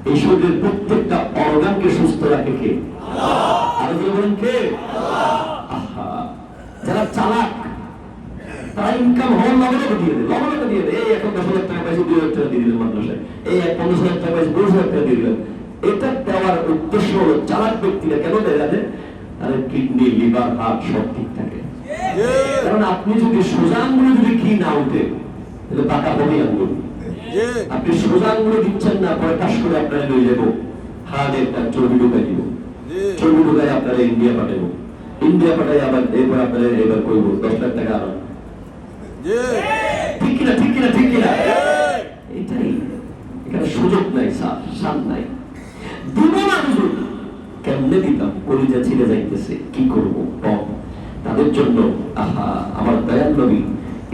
এই শরীরের প্রত্যেকটা অর্গানকে সুস্থ রাখে কে? আল্লাহ। আর বলেন কে? আল্লাহ। যারা চালাক, তারা ইনকাম হওয়ার লগে দিয়ে দেয়, এই এখন 10,000 টাকা পাইছি, 2,000 টাকা দিয়ে দিলেন মাদ্রাসায়, এই 15,000 টাকা পাইছি, 20,000 টাকা দিয়ে দিলেন। এটা দেওয়ার উদ্দেশ্য হলো, চালাক ব্যক্তিরা কেন দেয় জানেন? তাদের কিডনি, লিভার, হার্ট সব ঠিক থাকে। কারণ আপনি যদি সোজা আঙ্গুলে যদি ঘি না উঠে, তাহলে পাকা হবে আঙ্গুল। আপনি সোজা আঙ্গুলে দিচ্ছেন না, পরে টাস করে আপনারা নিয়ে যাবো, হাড়ে একটা চর্বি ঢুকাই দিব, চর্বি ঢুকাই আপনারা ইন্ডিয়া পাঠাবো, ইন্ডিয়া পাঠাই আবার এরপর আপনারা এবার করবো 10 লাখ টাকা আবার। ঠিক কিনা? এটাই, এখানে সুযোগ নাই, শান নাই। দিব না হুজুর, কেমনে দিতাম? কলিজা ছিঁড়ে যাইতেছে, কি করবো? তাদের জন্য আমার দয়াল নবী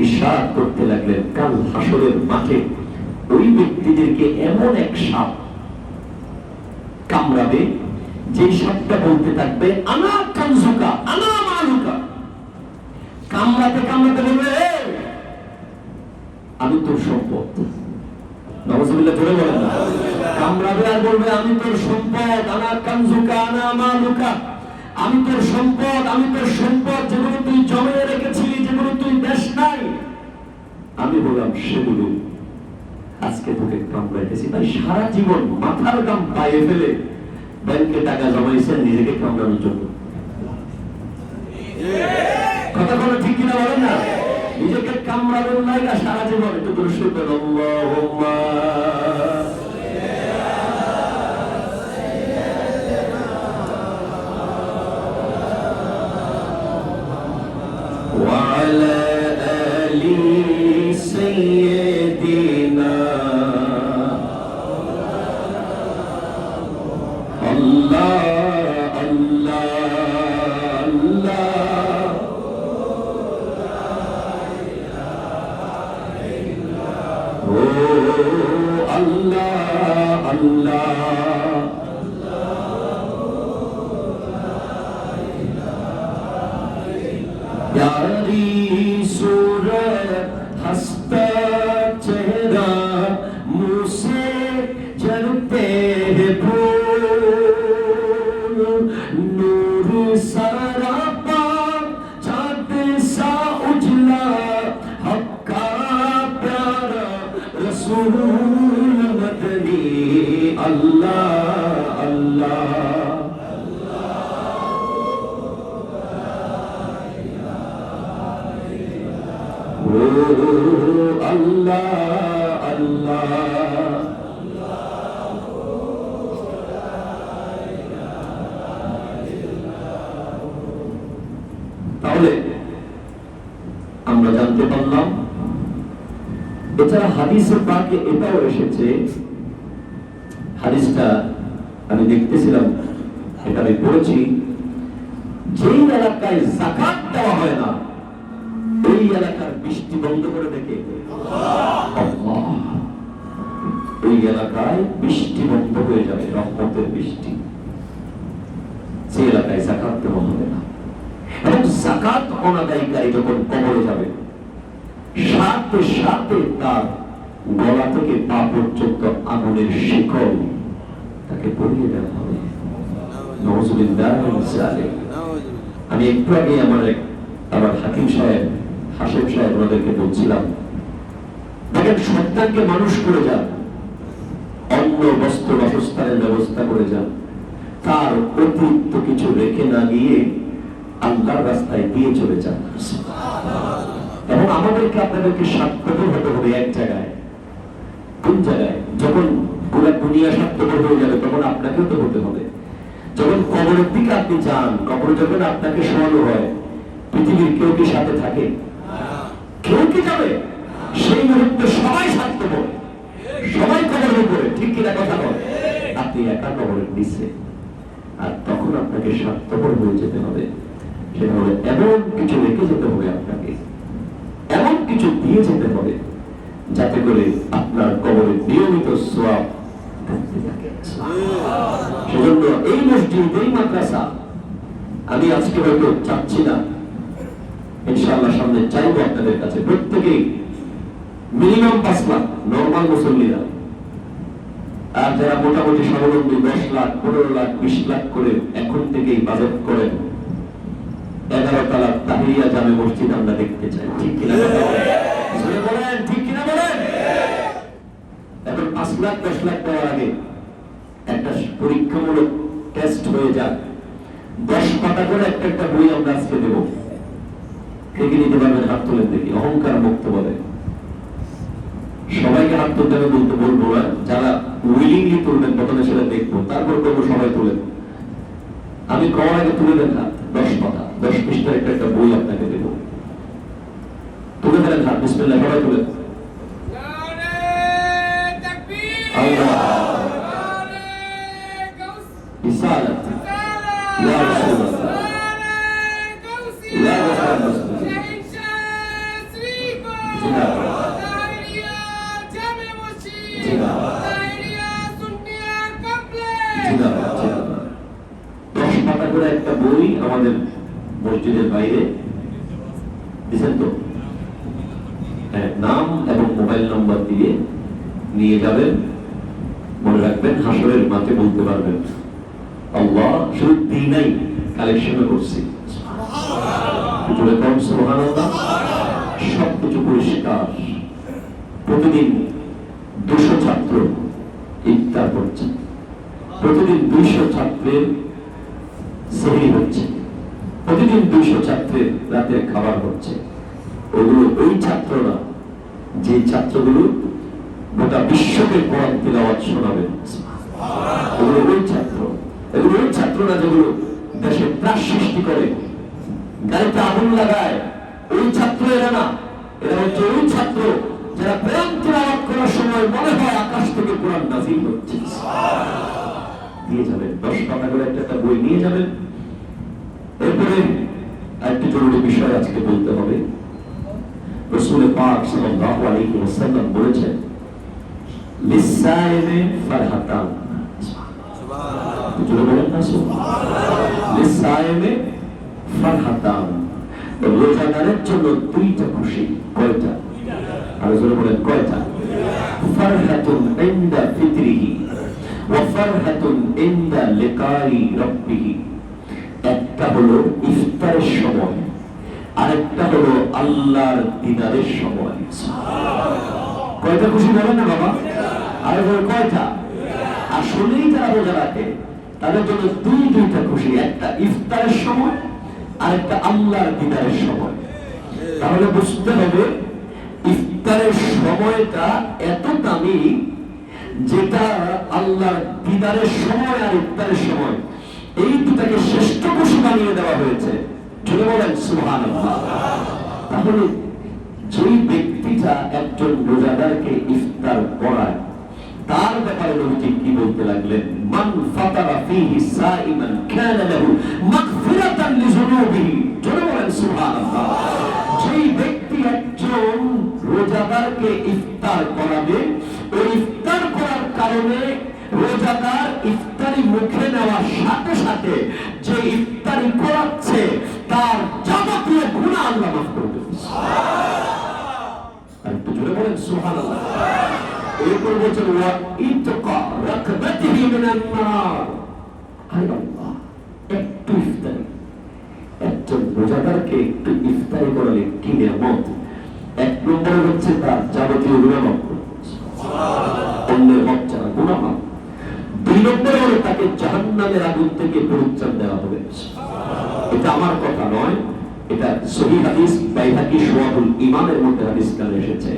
ইরশাদ করতে লাগলেন, কাল হাসরের মাঠে ওই ব্যক্তিদেরকে এমন এক সাপ কামড়াবে যে শব্দটা বলতে থাকবে আনা কানজুকা আনা মালুকা, কামড়াতে কামড়াতে বলবে আমি তোর সম্পদ। নাউজুবিল্লাহ, জোরে বলেন না। কামড়াবে আর বলবে আমি তোর সম্পদ, আনা কানজুকা আনা মালুকা, আমি তোর সম্পদ, আমি তোর সম্পদ, যেগুলো তুই জমিয়ে রেখেছিলি, যেগুলো তুই দেশ নাই, আমি বললাম সেগুলো আজকে তোকে কামড়াইতেছি। তাই সারা জীবন মাথার গাম পায়ে ফেলে ব্যাংকে টাকা জমাইছেন নিজেকে কামড়ানোর জন্য। কথা বলে ঠিক কিনা বলেন না? নিজেকে কামড়ানোর লাগা সারা জীবন একটু দূরে শুনবেন আল্লাহুম্মা ওয়া আলা আলি সাইয়্যিদিনা আল্লাহ আল্লাহ আল্লাহ আল্লাহ यारी सूरत हंसता चेहरा मुँह से जलते हैं फूल, नूर सारा पाक चाँद सा उजला, हक का प्यारा रसूल मदनी अल्लाह अल्लाह আল্লাহ আল্লাহ। তাহলে আমরা জানতে পারলাম, এছাড়া হাদিসের পাকে এটাও এসেছে, হাদিসটা আমি দেখতেছিলাম, এটা আমি পড়েছি, যেই এলাকায় যাকাত দেওয়া হয় না ওই এলাকার বৃষ্টি বন্ধ করে দেখে ওই এলাকায় বৃষ্টি বন্ধ হয়ে যাবে, রহমতের বৃষ্টি। সেই এলাকায় যাকাত দেওয়া হবে না। এবং যাকাত অনাদায়ীকারী যখন কবরে যাবে, সাথে সাথে তার গলা থেকে পা পর্যন্ত আগুনের শিকল তাকে পরিয়ে দেওয়া হবে। নাউজুবিল্লাহ। আমি একটু আগে আমার হাকিম সাহেব, হাসেম সাহেব ওনাদেরকে বলছিলাম, দেখেন সন্তানকে মানুষ করে যান, অন্ন বস্ত্র বাসস্থানের ব্যবস্থা করে যান, তার অতিরিক্ত কিছু রেখে না গিয়ে আল্লাহর রাস্তায় দিয়ে চলে যান। এবং আমাদেরকে আপনাদেরকে স্বার্থপর হতে হবে এক জায়গায়। কোন জায়গায়? যখন পুরো দুনিয়া স্বার্থপর হয়ে যাবে তখন আপনাকেও তো হতে হবে। যখন কবরের দিকে আপনি যান, কবরে যখন আপনাকে শোয়ানো হয়, পৃথিবীর কেউ কি সাথে থাকে? কেউ কি যাবে? সেই মুহূর্তে সবাই স্বার্থপর, সবাই কবরের উপরে, ঠিক কিনা কথা বল? আপনি একা কবরের নিচে, আর তখন আপনাকে স্বার্থপর হয়ে যেতে হবে। সেটা হলে এমন কিছু রেখে যেতে হবে, আপনাকে এমন কিছু দিয়ে যেতে হবে যাতে করে আপনার কবরে নিয়মিত সওয়াব থাকতে থাকে। সেজন্য এই মসজিদ, এই মাদ্রাসা আমি আজকে হয়তো চাচ্ছি না, ইনশাআল্লাহ সামনে চাইবো আপনাদের কাছে প্রত্যেকেই মিনিমাম 5 লাখ নরমাল মুসল্লিরা, আর যারা মোটামুটি স্বাবলম্বী 10 লাখ 15 লাখ 20 লাখ করে এখন থেকেই বাজেট করেন। 11 তালা তাহিয়া জামে মসজিদ আমরা দেখতে চাই, ঠিক কিনা বলেন? ঠিক কিনা বলেন? এখন 5 লাখ 10 লাখ দেওয়ার আগে একটা পরীক্ষামূলক টেস্ট হয়ে যাক। 10 পাতা করে একটা বই আমরা আজকে দেবো, কে কে নিতে পারবেন? হাত তোলেন দেখি। অহংকার মুক্ত বলে সবাইকে হাত তুলতে হবে বলতে বলবো না, যারা উইলিংলি তুলবেন প্রথমে সেটা দেখবো, তারপর করবো সবাই তুলেন। আমি কমার আগে তুলে দেন হাত। 10 পাতা 10 পৃষ্ঠার একটা বই আপনাকে দেবো, তুলে দেন হাত। বিসমিল্লাহ, সবাই তুলেন। رسالة يا رسول الله يا رسول আমাদের মসজিদের বাইরে দিচ্ছেন তো, হ্যাঁ, নাম এবং মোবাইল নাম্বার দিয়ে নিয়ে যাবেন। মনে রাখবেন হাসরের মাঠে বলতে পারবেন আল্লাহ শুধু দিনাই কালেকশন করছি, সুবহানাল্লাহ। সবকিছু পরিষ্কার। প্রতিদিন 200 ছাত্র ইফতার করছে, প্রতিদিন 200 ছাত্রের সেহরি হচ্ছে, প্রতিদিন 200 ছাত্রের রাতের খাবার হচ্ছে। ওগুলো ওই ছাত্ররা যে ছাত্রগুলো গোটা বিশ্বকে কোরআন তিলাওয়াত শোনাবে, এগুলো ওই ছাত্র। এগুলো ওই ছাত্ররা যেগুলো দেশে ত্রাস সৃষ্টি করে, গাড়িতে আগুন লাগায়, ওই ছাত্র এরা না। এরা হচ্ছে ওই ছাত্র যারা কোরআন তিলাওয়াত করার সময় মনে হয় আকাশ থেকে কোরআন নাযিল হচ্ছে। দিয়ে যাবেন 10 টাকা করে একটা বই নিয়ে যাবেন। এরপরে একটা জরুরি বিষয় আজকে বলতে হবে। রাসূল পাক সাল্লাল্লাহু আলাইহি ওয়াসাল্লাম বলেছেন লিসাইমে ফারহাতান, সুবহানাল্লাহ, জোরে বলেন না সুবহানাল্লাহ। লিসাইমে ফারহাতান, রোজাদারের জন্য 2টা খুশি। কয়টা? আর জোরে বলেন কয়টা? ফারহাতুন ইনদা ফিতরিহি ওয়া ফারহাতুন ইনদা লিকাই রাব্বিহি। একটা হলো ইফতারের সময়, আরেকটা হলো আল্লাহর দিদারের সময়। কয়টা খুশি বলেন না বাবা? আর কয়টা? আসলেই যারা রোজা রাখে তাদের জন্য 2টা খুশি, একটা ইফতারের সময় আর একটা আল্লাহর দিদারের সময়। তাহলে বুঝতে হবে ইফতারের সময়টা এত দামি, যেটা আল্লাহর দিদারের সময় আর ইফতারের সময়, এই দুটাকে শ্রেষ্ঠ খুশি বানিয়ে দেওয়া হয়েছে। যদি বলেন সুবহানাল্লাহ। তাহলে যেই ব্যক্তিটা একজন রোজাদারকে ইফতার করায়, তার ব্যাপারে নবীজি কি বলতে লাগলেন? মান ফাতারা ফীহি সাইমান কানা লাহু মাগফিরাতান লিযুনুবিহি। যদি বলেন সুবহানাল্লাহ। যেই ব্যক্তি একজন রোজাদারকে ইফতার করাবে, ওই ইফতার করার কারণে রোজাদার ইফতারি মুখে নেওয়ার সাথে সাথে যে ইফতারি করাচ্ছে তার যাবতীয় গুনাহ আল্লাহ মাফ করে দেবেন। আর একটু জোরে বলেন সুবহানাল্লাহ। এরপর বলছেন ওয়া ইতকা রাকবাতিহি মিনান নার। আল্লাহ, একটু ইফতারি, একজন রোজাদারকে একটু ইফতারি করালে কি নিয়ামত। 1 নম্বরে হচ্ছে তার যাবতীয় গুনাহ মাফ, অন্যের হক ছাড়া গুনাহ মাফ। 2 নম্বরে হলো তাকে জাহান্নামের আগুন থেকে পরিত্রাণ দেওয়া হবে। এটা আমার কথা নয়, এটা সহিহ হাদিস, বাইহাকি শুআবুল ঈমানের মধ্যে হাদিস কালে এসেছে।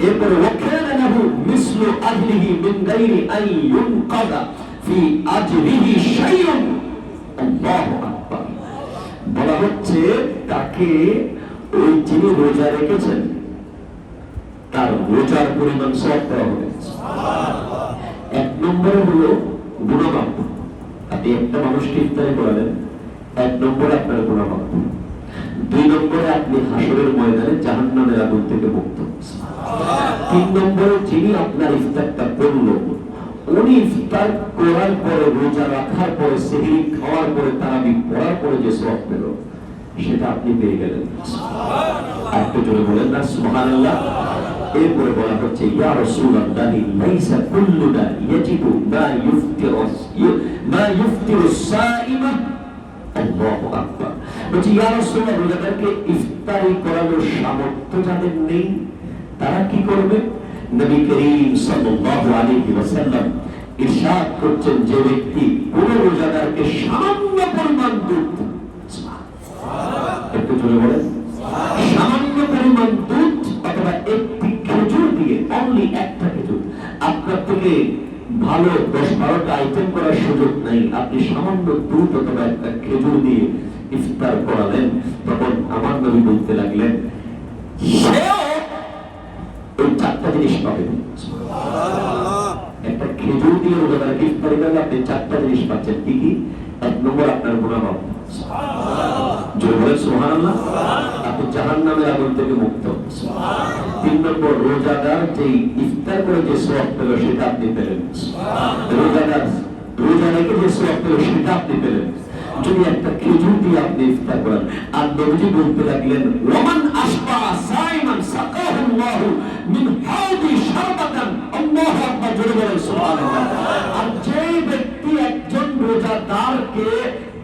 এরপরে ওয়াকানা লাহু মিসলু আজলিহি মিন গায়রি আন ইউনকাদা ফি আজরিহি শাইউন। আল্লাহু আকবার। বলা হচ্ছে তাকে ওই যিনি রোজা রেখেছেন তার রোজার পরিমাণ সওয়াব দেওয়া হবে। সুবহানাল্লাহ। 1 নম্বরে হলো গুনাহ মাফ। আপনি একটা মানুষকে ইফতারি করালেন, 1 নম্বরে আপনার গুনাহ মাফ। 2 নম্বরে আপনি হাসরের ময়দানে জাহান্নামের আগুন থেকে মুক্ত। 3 নম্বরে যিনি আপনার ইফতারটা করলো, উনি ইফতার করার পরে, রোজা রাখার পরে, সেহরি খাওয়ার পরে, তারাবি পড়ার পরে যে সওয়াব পেল, সেটা আপনি পেয়ে গেলেন। আর একটু জোরে বলেন না সুবহানাল্লাহ। এরপরে বলা হচ্ছে ইয়া রাসূলুল্লাহ লাইসা কুল্লু দা ইয়াজিবু মা ইফতিরু সাইমা। আল্লাহু আকবার। বলছি ইয়া রাসূলুল্লাহ, রোজাদারকে ইফতারি করানোর সামর্থ্য যাদের নেই তারা কি করবে? নবী করিম সাল্লাল্লাহু আলাইহি ওয়াসাল্লাম ইরশাদ করছেন, যে ব্যক্তি কোন রোজাদারকে সামান্য পরিমাণ দুধ, একটু জোরে বলেন, সামান্য পরিমাণ দুধ অথবা একটি খেজুর দিয়ে, অনলি একটা খেজুর, আপনার থেকে ভালো 10-12টা আইটেম করার সুযোগ নাই, আপনি সামান্য দুধ অথবা একটা খেজুর দিয়ে ইফতার করালেন, তখন আমার নবী বলতে লাগলেন সেও ওই 4টা জিনিস পাবে। একটা খেজুর দিয়ে রোজাদারকে ইফতারি করলে আপনি 4টা জিনিস পাচ্ছেন। কি কি? 1 নম্বর আপনার গুনাহ মাফ, জোরে বলেন সুবহানাল্লাহ। আপনি জাহান্নামের আগুন থেকে মুক্ত। 3 নম্বর, রোজাদার যে ইফতার করে যে সওয়াব পেল সেটা আপনি পেলেন। রোজাদার রোজা রেখে যে সওয়াব পেল সেটা আপনি পেলেন। যদি একটা খেজুর দিয়ে আপনি ইফতার করেন। আর নবীজি বলতে লাগলেন, ওমান আশবা সাইমান সাকাহুল্লাহু মিন হাউদি শারবাতান, আল্লাহু আকবার, জোরে বলেন সুবহানাল্লাহ। আর যে ব্যক্তি একজন রোজাদারকে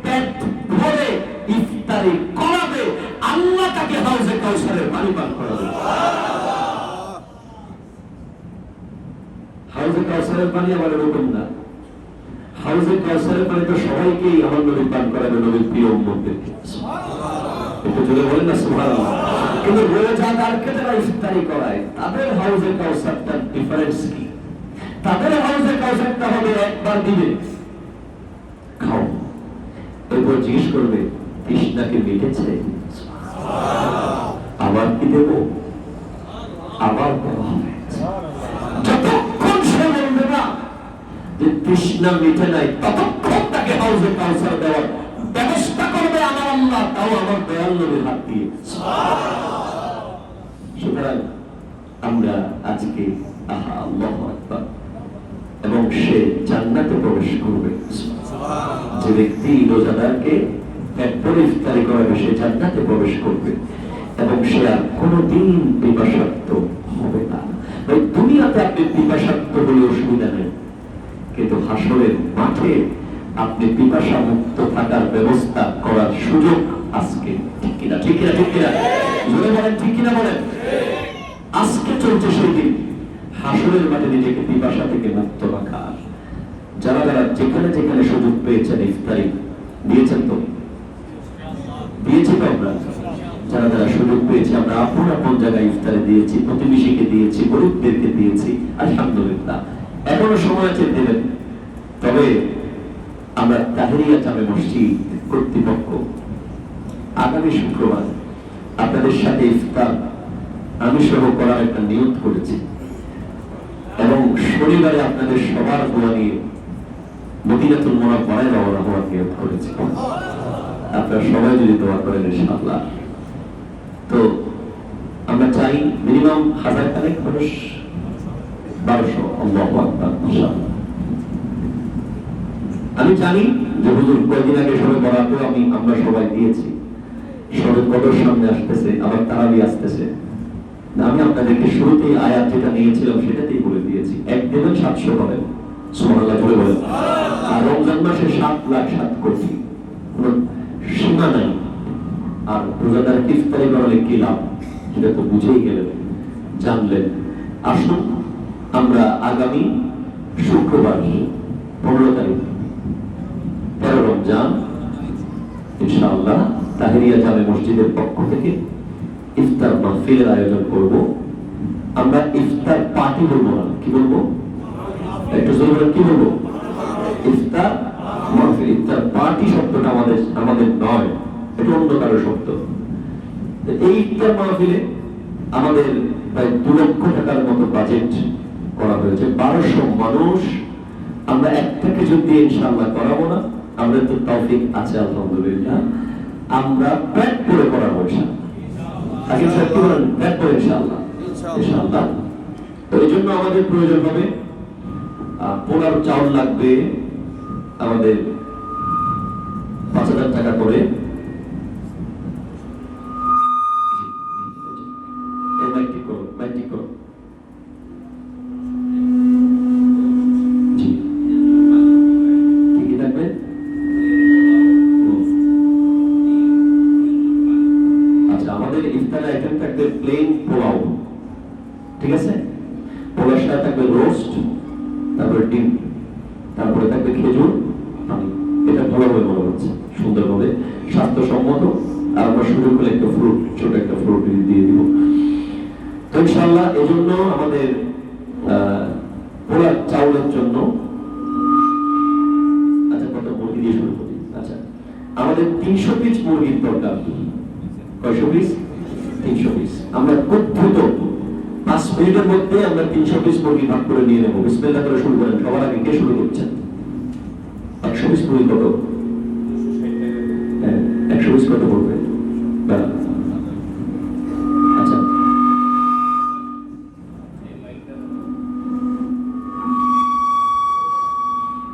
পেট ভরে ইফতারি করাবে, আল্লাহ তাকে হাউজে কাউসারের পানি পান করাবে। হাউজে কাউসারের পানি আবার এরকম না, হাউজে কাউসারের পানি তো সবাইকেই আমার নবী পান করাবে, নবীর প্রিয় উম্মতদেরকে। একটু জোরে বলেন না সুবহানাল্লাহ। কিন্তু রোজাদারকে যারা ইফতারি করায় তাদের হাউজে কাউসারটা ডিফারেন্স কি? তাদের হাউজে কাউসারটা হবে একবার দিবে, খাও, এরপর জিজ্ঞেস করবে তৃষ্ণা কি মিটেছে, আবার কি দেব, আবার দেওয়া হবে। যতক্ষণ সে বলবে না যে তৃষ্ণা মিটে নাই, ততক্ষণ তাকে হাউজে কাউসার দেওয়ার ব্যবস্থা করবে আমার আল্লাহ, তাও আমার দয়াল নবীর হাত দিয়ে। সুতরাং আমরা আজকে আহা আল্লাহু আকবার, এবং সে জান্নাতে প্রবেশ করবে। যে ব্যক্তি রোজাদারকে একবার ইফতারি করাবে সে জান্নাতে প্রবেশ করবে, এবং সে আর কোনোদিন পিপাসার্ত হবে না। ওই দুনিয়াতে আপনি পিপাসার্ত বলে অসুবিধা নেই, কিন্তু হাসরের মাঠে আপনি পিপাসা মুক্ত থাকার ব্যবস্থা করার সুযোগ আজকে। ঠিক কিনা, ঠিক কিনা, ঠিক কিনা, জোরে বলেন ঠিক কিনা বলেন। আজকে চলছে সেই দিন, হাসরের মাঠে নিজেকে পিপাসা থেকে মুক্ত রাখা। যারা যারা যেখানে যেখানে সুযোগ পেয়েছেন ইফতারি দিয়েছেন, তো দিয়েছি তো আমরা, যারা যারা সুযোগ পেয়েছি আমরা আপন আপন জায়গায় ইফতারি দিয়েছি, প্রতিবেশীকে দিয়েছি, গরিবদেরকে দিয়েছি, আলহামদুলিল্লাহ। এখনো সময় আছে দেবেন। তবে আমরা তাহেরিয়া জামে মসজিদ কর্তৃপক্ষ আগামী শুক্রবার আপনাদের সাথে ইফতার আমি সহ করার একটা নিয়ত করেছি, এবং শনিবারে আপনাদের সবার দোয়া নিয়ে মদিনাতুল মুনাওয়ারায় রওনা হওয়ার নিয়ত করেছি। আপনারা সবাই যদি দোয়া করেন ইনশাআল্লাহ। তো আমরা চাই মিনিমাম 1000 খানেক মানুষ, 1200, আল্লাহু আকবার, ইনশাআল্লাহ। আমি জানি যে হুজুর কয়েকদিন আগে সবাই বরাদ্দ আমরা সবাই দিয়েছি, সবে কদর সামনে আসতেছে, আবার তারাবি আসতেছে। আমি আপনাদেরকে শুরুতেই আয়াত যেটা নিয়েছিলাম সেটাতেই বলে দিয়েছি, এক দেবেন 700 পাবেন, সুবহানাল্লাহ বলে বলেন। আর রমজান মাসে 7,07,000,000, কোনো সীমা নাই। আর রোজাদার ইফতারি করালে কি লাভ সেটা তো বুঝেই গেলেন, জানলেন। আসুন আমরা আগামী শুক্রবার 15 তারিখ 13 রমজান ইনশাআল্লাহ তাহেরিয়া জামে মসজিদের পক্ষ থেকে ইফতার মাহফিলের আয়োজন করব। আমরা ইফতার পার্টি বলবো না, কি বলবো? একটু জোরে বলেন, কি বলবো? ইফতার মাহফিল। ইফতার পার্টি শব্দটা আমাদের নয়, এটা অন্য কারো শব্দ। এই ইফতার মাহফিলে আমাদের প্রায় 2 লক্ষ টাকার মতো বাজেট করা হয়েছে। 1200 মানুষ আমরা একটা কিছু দিয়ে ইনশাআল্লাহ করাবো না, আমরা তো তৌফিক আছে আলহামদুলিল্লাহ, আমরা পেট করে করাবো ইনশাআল্লাহ। আগে সত্যি বলেন, পেট করে ইনশাআল্লাহ, ইনশাআল্লাহ। তো এই জন্য আমাদের প্রয়োজন হবে পোলার চাউল লাগবে আমাদের 5000 টাকা করে। প্লেন পোলাও, ঠিক আছে? পোলার সাথে থাকবে রোস্ট, তারপরে ডিম, তারপরে থাকবে খেজুর পানি। এটা ভালোভাবে মনে হচ্ছে, সুন্দরভাবে স্বাস্থ্যসম্মত। আর আমরা সুযোগ হলে একটা ফ্রুট, ছোট একটা ফ্রুট দিয়ে দিব তো ইনশাআল্লাহ। এই জন্য আমাদের পোলার চাউলের জন্য, আচ্ছা কত মুরগি দিয়ে শুরু করি। আচ্ছা, আমাদের 300 পিস মুরগির দরকার। কয়শো পিস? 300 পিস। আমরা খুব দ্রুত 5 মিনিটের মধ্যে আমরা 300 পিস মুরগি ভাগ করে নিয়ে নেব। বিসমিল্লাহ করে শুরু করেন। সবার আগে কে শুরু করছেন? 100 পিস মুরগি কত? 100 পিস কত পড়বে? আচ্ছা,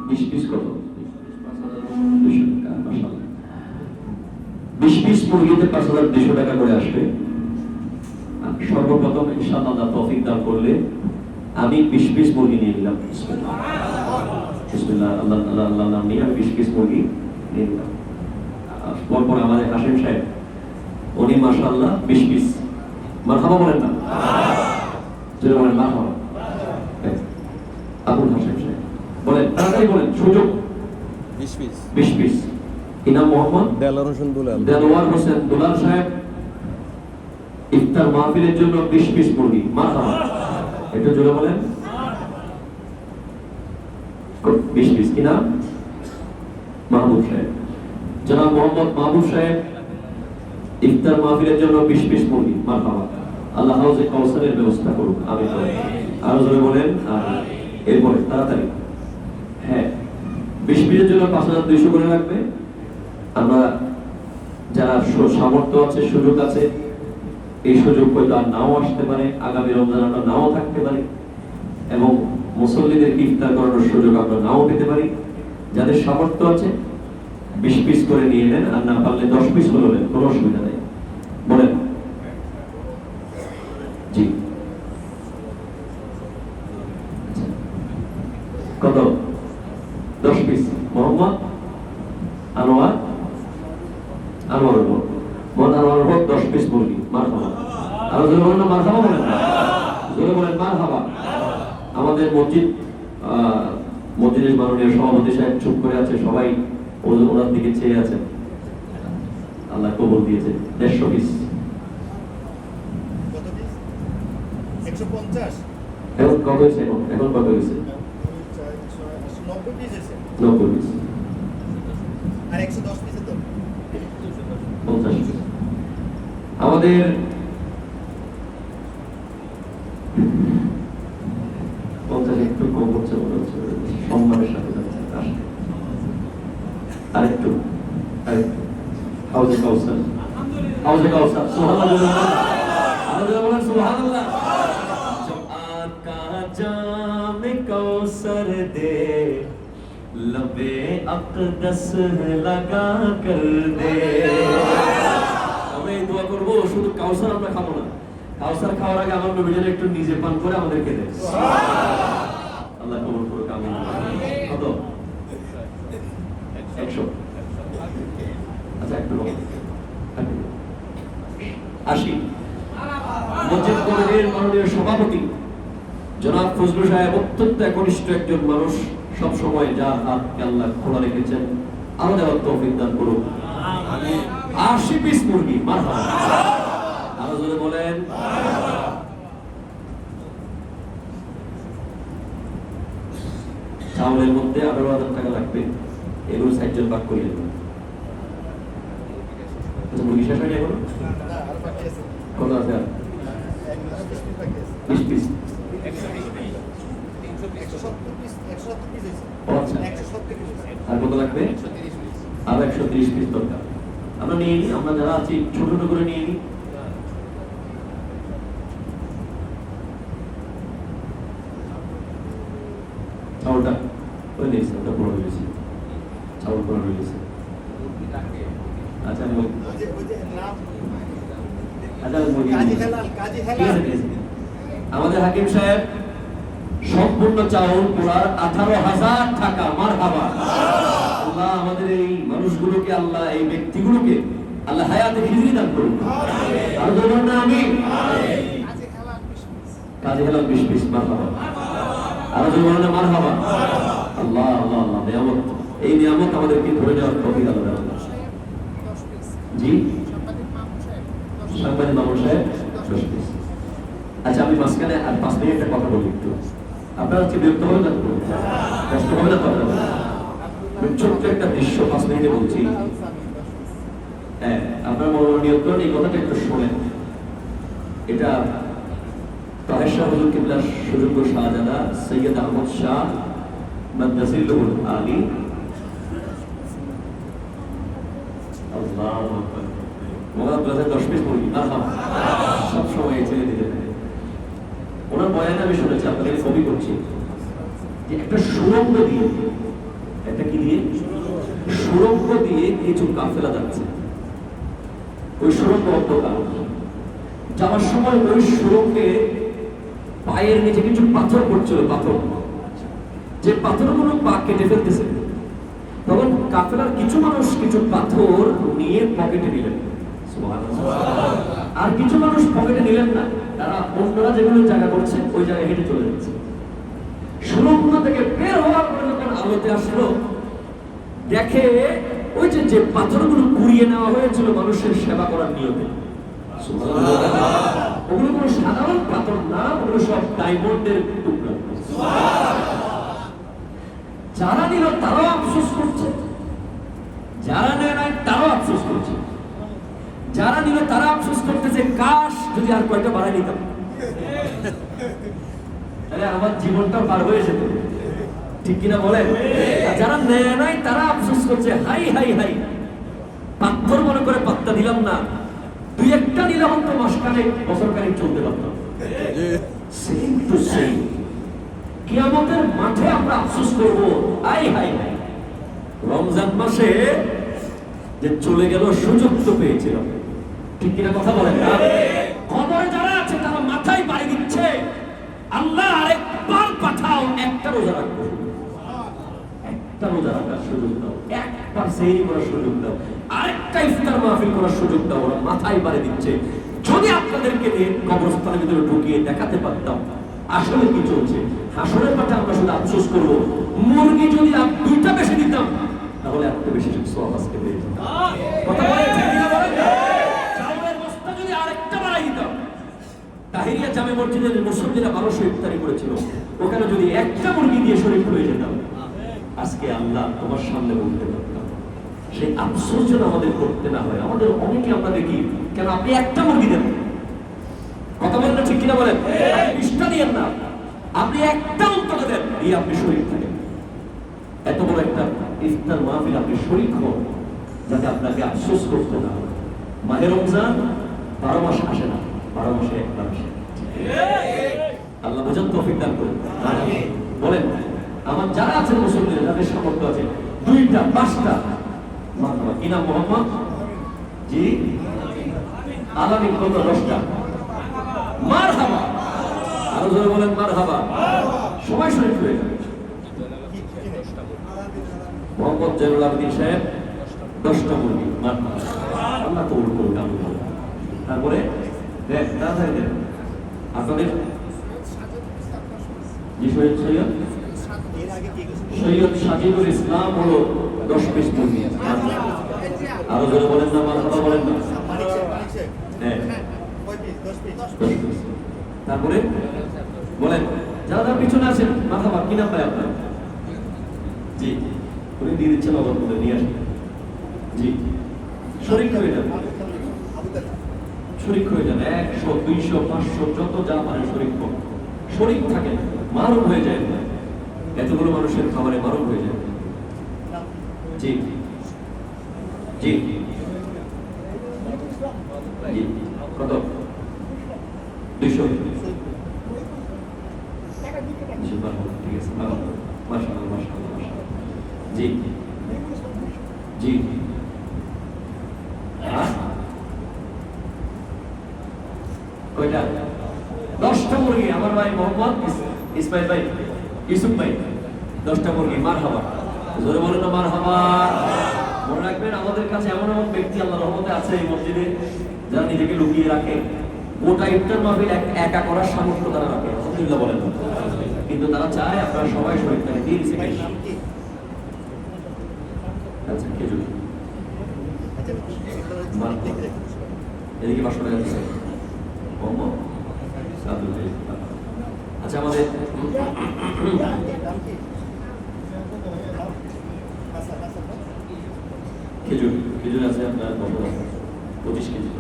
20 পিস কত? 200 টাকা, মাশাআল্লাহ। 5,200 টাকা করে আসবে। সর্বপ্রথম ইনশাআল্লাহ আল্লাহ তৌফিক দান করলে আমি 20 পিস মুরগি নিয়ে নিলাম। বিসমিল্লাহ, আল্লাহ নাম নিয়ে আমি 20 পিস মুরগি নিয়ে নিলাম। পরপর আমাদের হাশিম সাহেব, উনি মাশাআল্লাহ 20 পিস। মারহাবা বলেন না? জোরে বলেন মারহাবা। আবুল হাশিম সাহেব বলেন, তাড়াতাড়ি বলেন, সুযোগ। 20 পিস। কি নাম? মোহাম্মদ দেলোয়ার হোসেন দুলাল সাহেব, ইফতার মাহফিলের জন্য 20 পিস মুরগি। মারহাবা। একটু জোরে বলেন। 20 পিস। কি নাম? মাহবুব সাহেব। জনাব মোহাম্মদ মাহবুব সাহেব, ইফতার মাহফিলের জন্য 20 পিস মুরগি। মারহাবা। আল্লাহ হাউজে কাউসারের ব্যবস্থা করুন। আমিন। আরো জোরে বলেন। এরপরে তাড়াতাড়ি। হ্যাঁ, 20 পিসের জন্য 5,200 করে রাখবে। আমরা যারা সামর্থ্য আছে, সুযোগ আছে, এই সুযোগ হয়তো আর নাও আসতে পারে, আগামী রমজান আমরা নাও থাকতে পারি, এবং মুসল্লিদেরকে ইফতার করানোর সুযোগ আমরা নাও পেতে পারি। যাদের সামর্থ্য আছে 20 পিস করে নিয়ে নেন, আর না পারলে 10 পিস করে নেন, কোনো অসুবিধা নেই। বলেন। জি, কত? 10 পিস। মোহাম্মদ আনোয়ার, আনোয়ার মোহাম্মদ আনোয়ার 10 পিস মুরগি। মারহাবা। আরো জোরে বলেন না? মারহাবা বলেন না? জোরে বলেন মারহাবা। আমাদের মসজিদের মাননীয় সভাপতি সাহেব চুপ করে আছে, সবাই ওনার দিকে চেয়ে আছে। আল্লাহ কবুল দিয়েছে। 150 পিস। এখন কত হয়েছে? এখন কত হয়েছে? 90 পিস। আর 110 পিসে তো 50 পিস। আমাদের একটু কম হচ্ছে মনে হচ্ছে, সম্মানের সাথে যাচ্ছে। আরেকটু হাউজে কাউসার, হাউজে কাউসার। সুবহানাল্লাহ, আল্লাহ সুবহানাল্লাহ। जो आका जाम कौसर दे, लबे अक़दस लगा कर दे। আমরা এই দোয়া করব, শুধু কাউসার আমরা খাবো না, কাউসার খাওয়ার আগে আমার নবী যেন একটু নিজে পান করে আমাদেরকে দেয়। আল্লাহ কবুল করুক। আমিন। কত? 100। আচ্ছা, একটু 80। মসজিদ কমিটির মাননীয় সভাপতি জনাব ফজলু সাহেব অত্যন্ত একনিষ্ঠ একজন মানুষ, সব সময় যার হাতকে আল্লাহ খোলা রেখেছেন, আরো দেওয়ার তৌফিক দান করুন। 80 পিস মুরগি। মারহাবা। আরো জোরে বলেন। চাউলের মধ্যে 18,000 টাকা লাগবে, এগুলো 60 জন ভাগ করে দেবেন। আচ্ছা, মুরগি শেষ হয়নি এগুলো? কত আছে? 20 পিস। আর কত লাগবে? আর 130 পিস দরকার। আমরা নিয়ে নিই, আমরা যারা আছি ছোট ছোট করে নিয়ে নিই। চাউলটা ওই দিয়েছে, ওটা পুরো হয়ে গেছে, চাউল পুরো হয়ে গেছে। আচ্ছা, আমাদের হাকিম সাহেব সম্পূর্ণ চাউল পোড়ার 18,000 টাকা। মারহাবা। আল্লাহ আমাদের এই মানুষগুলোকে, আল্লাহ এই ব্যক্তিগুলোকে আল্লাহ হায়াতে ফিরিয়ে দান করুন। আর বলুন না আমিন। কাজী হেলাল 20 পিস। মারহাবা। আর বলুন না মারহাবা। আল্লাহ আল্লাহ আল্লাহ, নিয়ামত, এই নিয়ামত আমাদেরকে ধরে যাওয়ার তৌফিক আল্লাহ দেন। জি, সাংবাদিক মামুন সাহেব 10 পিস। আচ্ছা, আমি মাঝখানে আর 5 মিনিট একটা কথা বলি একটু। আপনারা কি বিরক্ত হবেন না? কষ্ট হবে না? ছোট্ট একটা দৃশ্য 5 মিনিটে বলছি। হ্যাঁ, আপনার মনোনিয়ন্ত্রণ এই কথাটা একটু শোনেন। এটা তাহের শাহ হুজুর কিবলার সুযোগ্য শাহজাদা সৈয়দ আহমদ শাহ মাদ্রাসিল্লুল আলী, আল্লাহু আকবার, ওনার 10 পিস মুরগি। সব সময় ছেড়ে দিতে থাকে। ওনার বয়ানে আমি শুনেছি, আপনাদের কপি করছি, যে একটা সুড়ঙ্গ দিয়ে, একটা কি দিয়ে, সুড়ঙ্গ দিয়ে কিছু কাফেলা যাচ্ছে। ওই সুরঙ্গ অন্ধকার। যাওয়ার সময় ওই সুরঙ্গে পায়ের নিচে কিছু পাথর পড়ছিল, পাথর, যে পাথরগুলো পা কেটে ফেলতেছে। তখন কাফেলার কিছু মানুষ কিছু পাথর নিয়ে পকেটে নিলেন, আর কিছু মানুষ পকেটে নিলেন না, তারা অন্যরা যেগুলো জায়গা করছে ওই জায়গায় হেঁটে চলে যাচ্ছে। সুরঙ্গ থেকে বের হওয়ার পরে যখন আলোতে আসলো, দেখে ওই যে পাথরগুলো কুড়িয়ে নেওয়া হয়েছিল মানুষের সেবা করার নিয়মে, ওগুলো কোনো সাধারণ পাথর না, ওগুলো সব ডায়মন্ডের টুকরা। যারা নিল তারাও আফসোস করছে, যারা নেয় নাই তারাও আফসোস করছে। যারা নিল তারা আফসোস করতেছে, কাশ যদি আর কয়টা বাড়াই নিতাম, তাহলে আমার জীবনটা পার হয়ে যেত। ঠিক কিনা বলেন? যারা নেয় নাই তারা আফসোস করছে, হাই হাই হাই, পাথর মনে করে পাত্তা দিলাম না, দুই একটা নিলে হয়তো মাসখানেক বছরখানেক চলতে পারতাম। সেম টু সেম কিয়ামতের মাঠে আমরা আফসোস করবো, হাই হাই হাই, রমজান মাসে যে চলে গেল সুযোগ তো পেয়েছিলাম। ঠিক কিনা কথা বলেন না? কবরে যারা আছে তারা মাথায় বাড়ি দিচ্ছে, আল্লাহ আরেকবার পাঠাও, একটা রোজা রাখবো, একটা রোজা রাখার সুযোগ দাও, একবার সেহরি করার সুযোগ দাও, আরেকটা ইফতার মাহফিল করার সুযোগ দাও। ওরা মাথায় বাড়ি দিচ্ছে। যদি আপনাদেরকে নিয়ে কবরস্থানের ভিতরে ঢুকিয়ে দেখাতে পারতাম আসলে কি চলছে, হাসরের মাঠে আমরা শুধু আফসোস করবো, মুরগি যদি দুইটা বেশি দিতাম তাহলে একটা বেশি সওয়াব আজকে পেয়ে যেতাম। কথা বলেন ঠিক কিনা বলেন? চাউলের বস্তা যদি আরেকটা বাড়াই দিতাম, তাহিরিয়া জামে মসজিদের মুসল্লিরা 1200 ইফতারি করেছিল, ওখানে যদি একটা মুরগি দিয়ে শরীক হয়ে যেতাম, আজকে আল্লাহ তোমার সামনে বলতে পারতাম। সেই আফসোস যেন আমাদের করতে না হয়। আমাদের অনেকে আমরা দেখি, কেন আপনি একটা মুরগি দেন, কথা বলেন না ঠিক কিনা বলেন? আপনি 20টা দিয়েন না, আপনি একটা অন্তত দেন, দিয়ে আপনি শরীক থাকেন। এত বড় একটা ইফতার মাহফিল আপনি শরীক হন, যাতে আপনাকে আফসোস করতে না হয়। মাহে রমজান 12 মাস আসে না, 12 মাসে একবার আসে। আল্লাহ বোঝার তৌফিক দান করুন। বলেন, আমার যারা আছেন মুসলমান, যাদের সামর্থ্য আছে, 2টা 5টা মারহাবা। কি নাম? মোহাম্মদ জি আলামিন। কত? 10টা মারহাবা। আরো জোরে বলেন মারহাবা। সময় শরীফ হয়ে যাবে। মোহাম্মদ জয়নুল আবেদিন সাহেব 10টা মুরগি, মারহাবা। আল্লাহ কবুল করুন। তারপরে দেন, তাড়াতাড়ি দেন। আপনাদের জি সৈয়দ সৈয়দ সাজিদুল ইসলাম হলো 10 পিস মুরগি। আরো জোরে বলেন না মারহাবা, বলেন না। হ্যাঁ, তারপরে বলেন, যারা যারা পিছনে আছেন মারহাবা। কি নাম ভাই আপনার? জি, উনি দিয়ে দিচ্ছেন, অবাক করে নিয়ে আসেন। জি, শরীক হয়ে যাবে, শরীক হয়ে যাবে। 100, 200, 500 যত যা পারে শরীক হোক, শরীক থাকে, মারুম হয়ে যায়। এতগুলো মানুষের খাবারে মারুম হয়ে যায়। জি জি জি, কত? 200। ঠিক আছে, মাশাআল্লাহ মাশাআল্লাহ মাশাআল্লাহ। জি জি, কয়টা? 10টা মুরগি। আমার ভাই মোহাম্মদ ইসমাইল ভাই, ইউসুফ ভাই, 10টা মুরগি। মারহাবা। জোরে বলেন না মারহাবা। মনে রাখবেন, আমাদের কাছে এমন এমন ব্যক্তি আল্লাহর রহমতে আছে এই মসজিদে, যারা নিজেকে লুকিয়ে রাখে। গোটা ইফতার মাহফিল একা করার সামর্থ্য তারা রাখে, আলহামদুলিল্লাহ বলেন। কিন্তু তারা চায় আপনারা সবাই শরীর থাকে। আচ্ছা, খেজুর এদিকে 500 টাকা দিচ্ছে। আচ্ছা, আমাদের খেজুর খেজুর আছে আপনার 25 কেজি।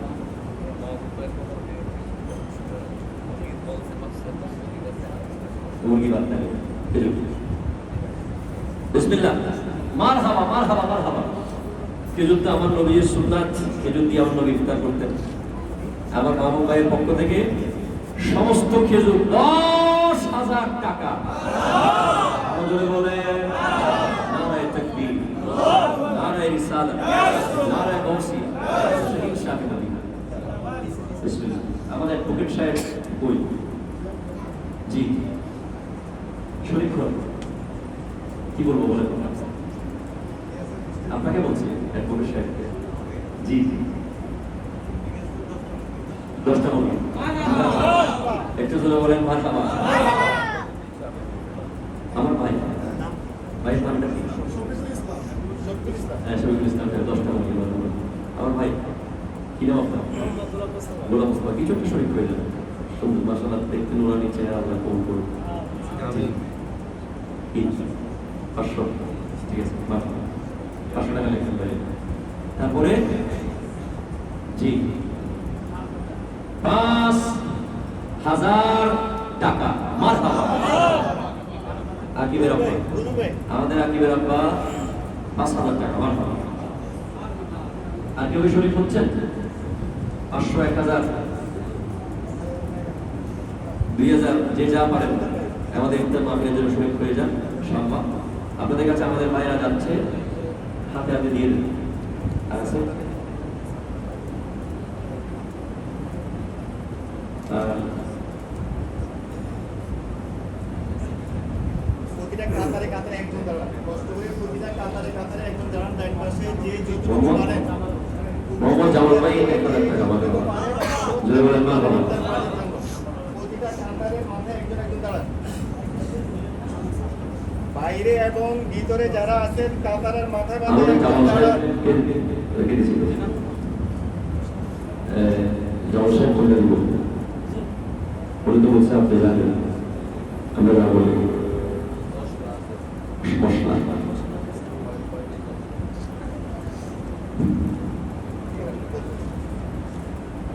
মুরগি বাদ থাকে, খেজুর। বিসমিল্লাহ। মারহাবা মারহাবা মারহাবা। খেজুর তো আমার নবীর সুন্নাত, খেজুর দিয়ে আমার নবী ইফতার করতেন। আমার মামু ভাইয়ের পক্ষ থেকে সমস্ত খেজুর 10,000 টাকা। বলে নারায়ে তাকবীর, নারায়ে রিসালাত, নারায়ে গাউসিয়া, শহীদ শাহ নবী। আমাদের অ্যাডভোকেট সাহেব কই? জি শরীফ হন। কি বলবো বলেন? আপনাকে বলছি অ্যাডভোকেট সাহেবকে। জি জি 10টা মুরগি। একটু জোরে বলেন মারহাবা। আমার ভাই ভাইয়ের নামটা কি? হ্যাঁ শফিকুল ইসলাম সাহেব 10টা মুরগি বলুন। আমার ভাই কি নাম আপনার? গোলাম মুস্তাফা। কিছু একটা শরীফ হয়ে যাবে। সুন্দর মাশাআল্লাহ, দেখতে নুরানি চেহারা, আল্লাহ কবুল করুন। কি 500? ঠিক আছে, মাশাআল্লাহ 500 টাকা লিখতে পারি। তারপরে জি 5,000 টাকা। মারহাবা। আকিবের আব্বা, আমাদের আকিবের আব্বা 5,000 টাকা। মারহাবা। আর কেউ শরীফ হচ্ছেন? 500, 1,000, 2,000, যে যা পারেন আমাদের ইফতার মাহফিলের জন্য শরীফ হয়ে যান ইনশাআল্লাহ। আপনাদের কাছে আমাদের ভাইরা যাচ্ছে, হাতে হাতে দিয়ে দেন। আর আছে প্রতিটা কাতারে কাতারে একজন দাঁড়ান, কষ্ট করে প্রতিটা কাতারে কাতারে একজন দাঁড়ান। ডাইন পাশে যে যতটুকু পারেন। মোহাম্মদ জামাল ভাই 1,000 টাকা আমাদের জয় বলেন মারহাবা। প্রতিটা কাতারের মাথায় একজন একজন দাঁড়ান। বাইরে এবং ভিতরে যারা আছেন কাতারের মাথায় মাথায় আমাদের একজন জামাল দাঁড়ান। সাহেবকে রেখে দিয়েছি। জামাল সাহেব বলে দিব, বলে তো বলছে আপনি জানেন, আমরা যা বলি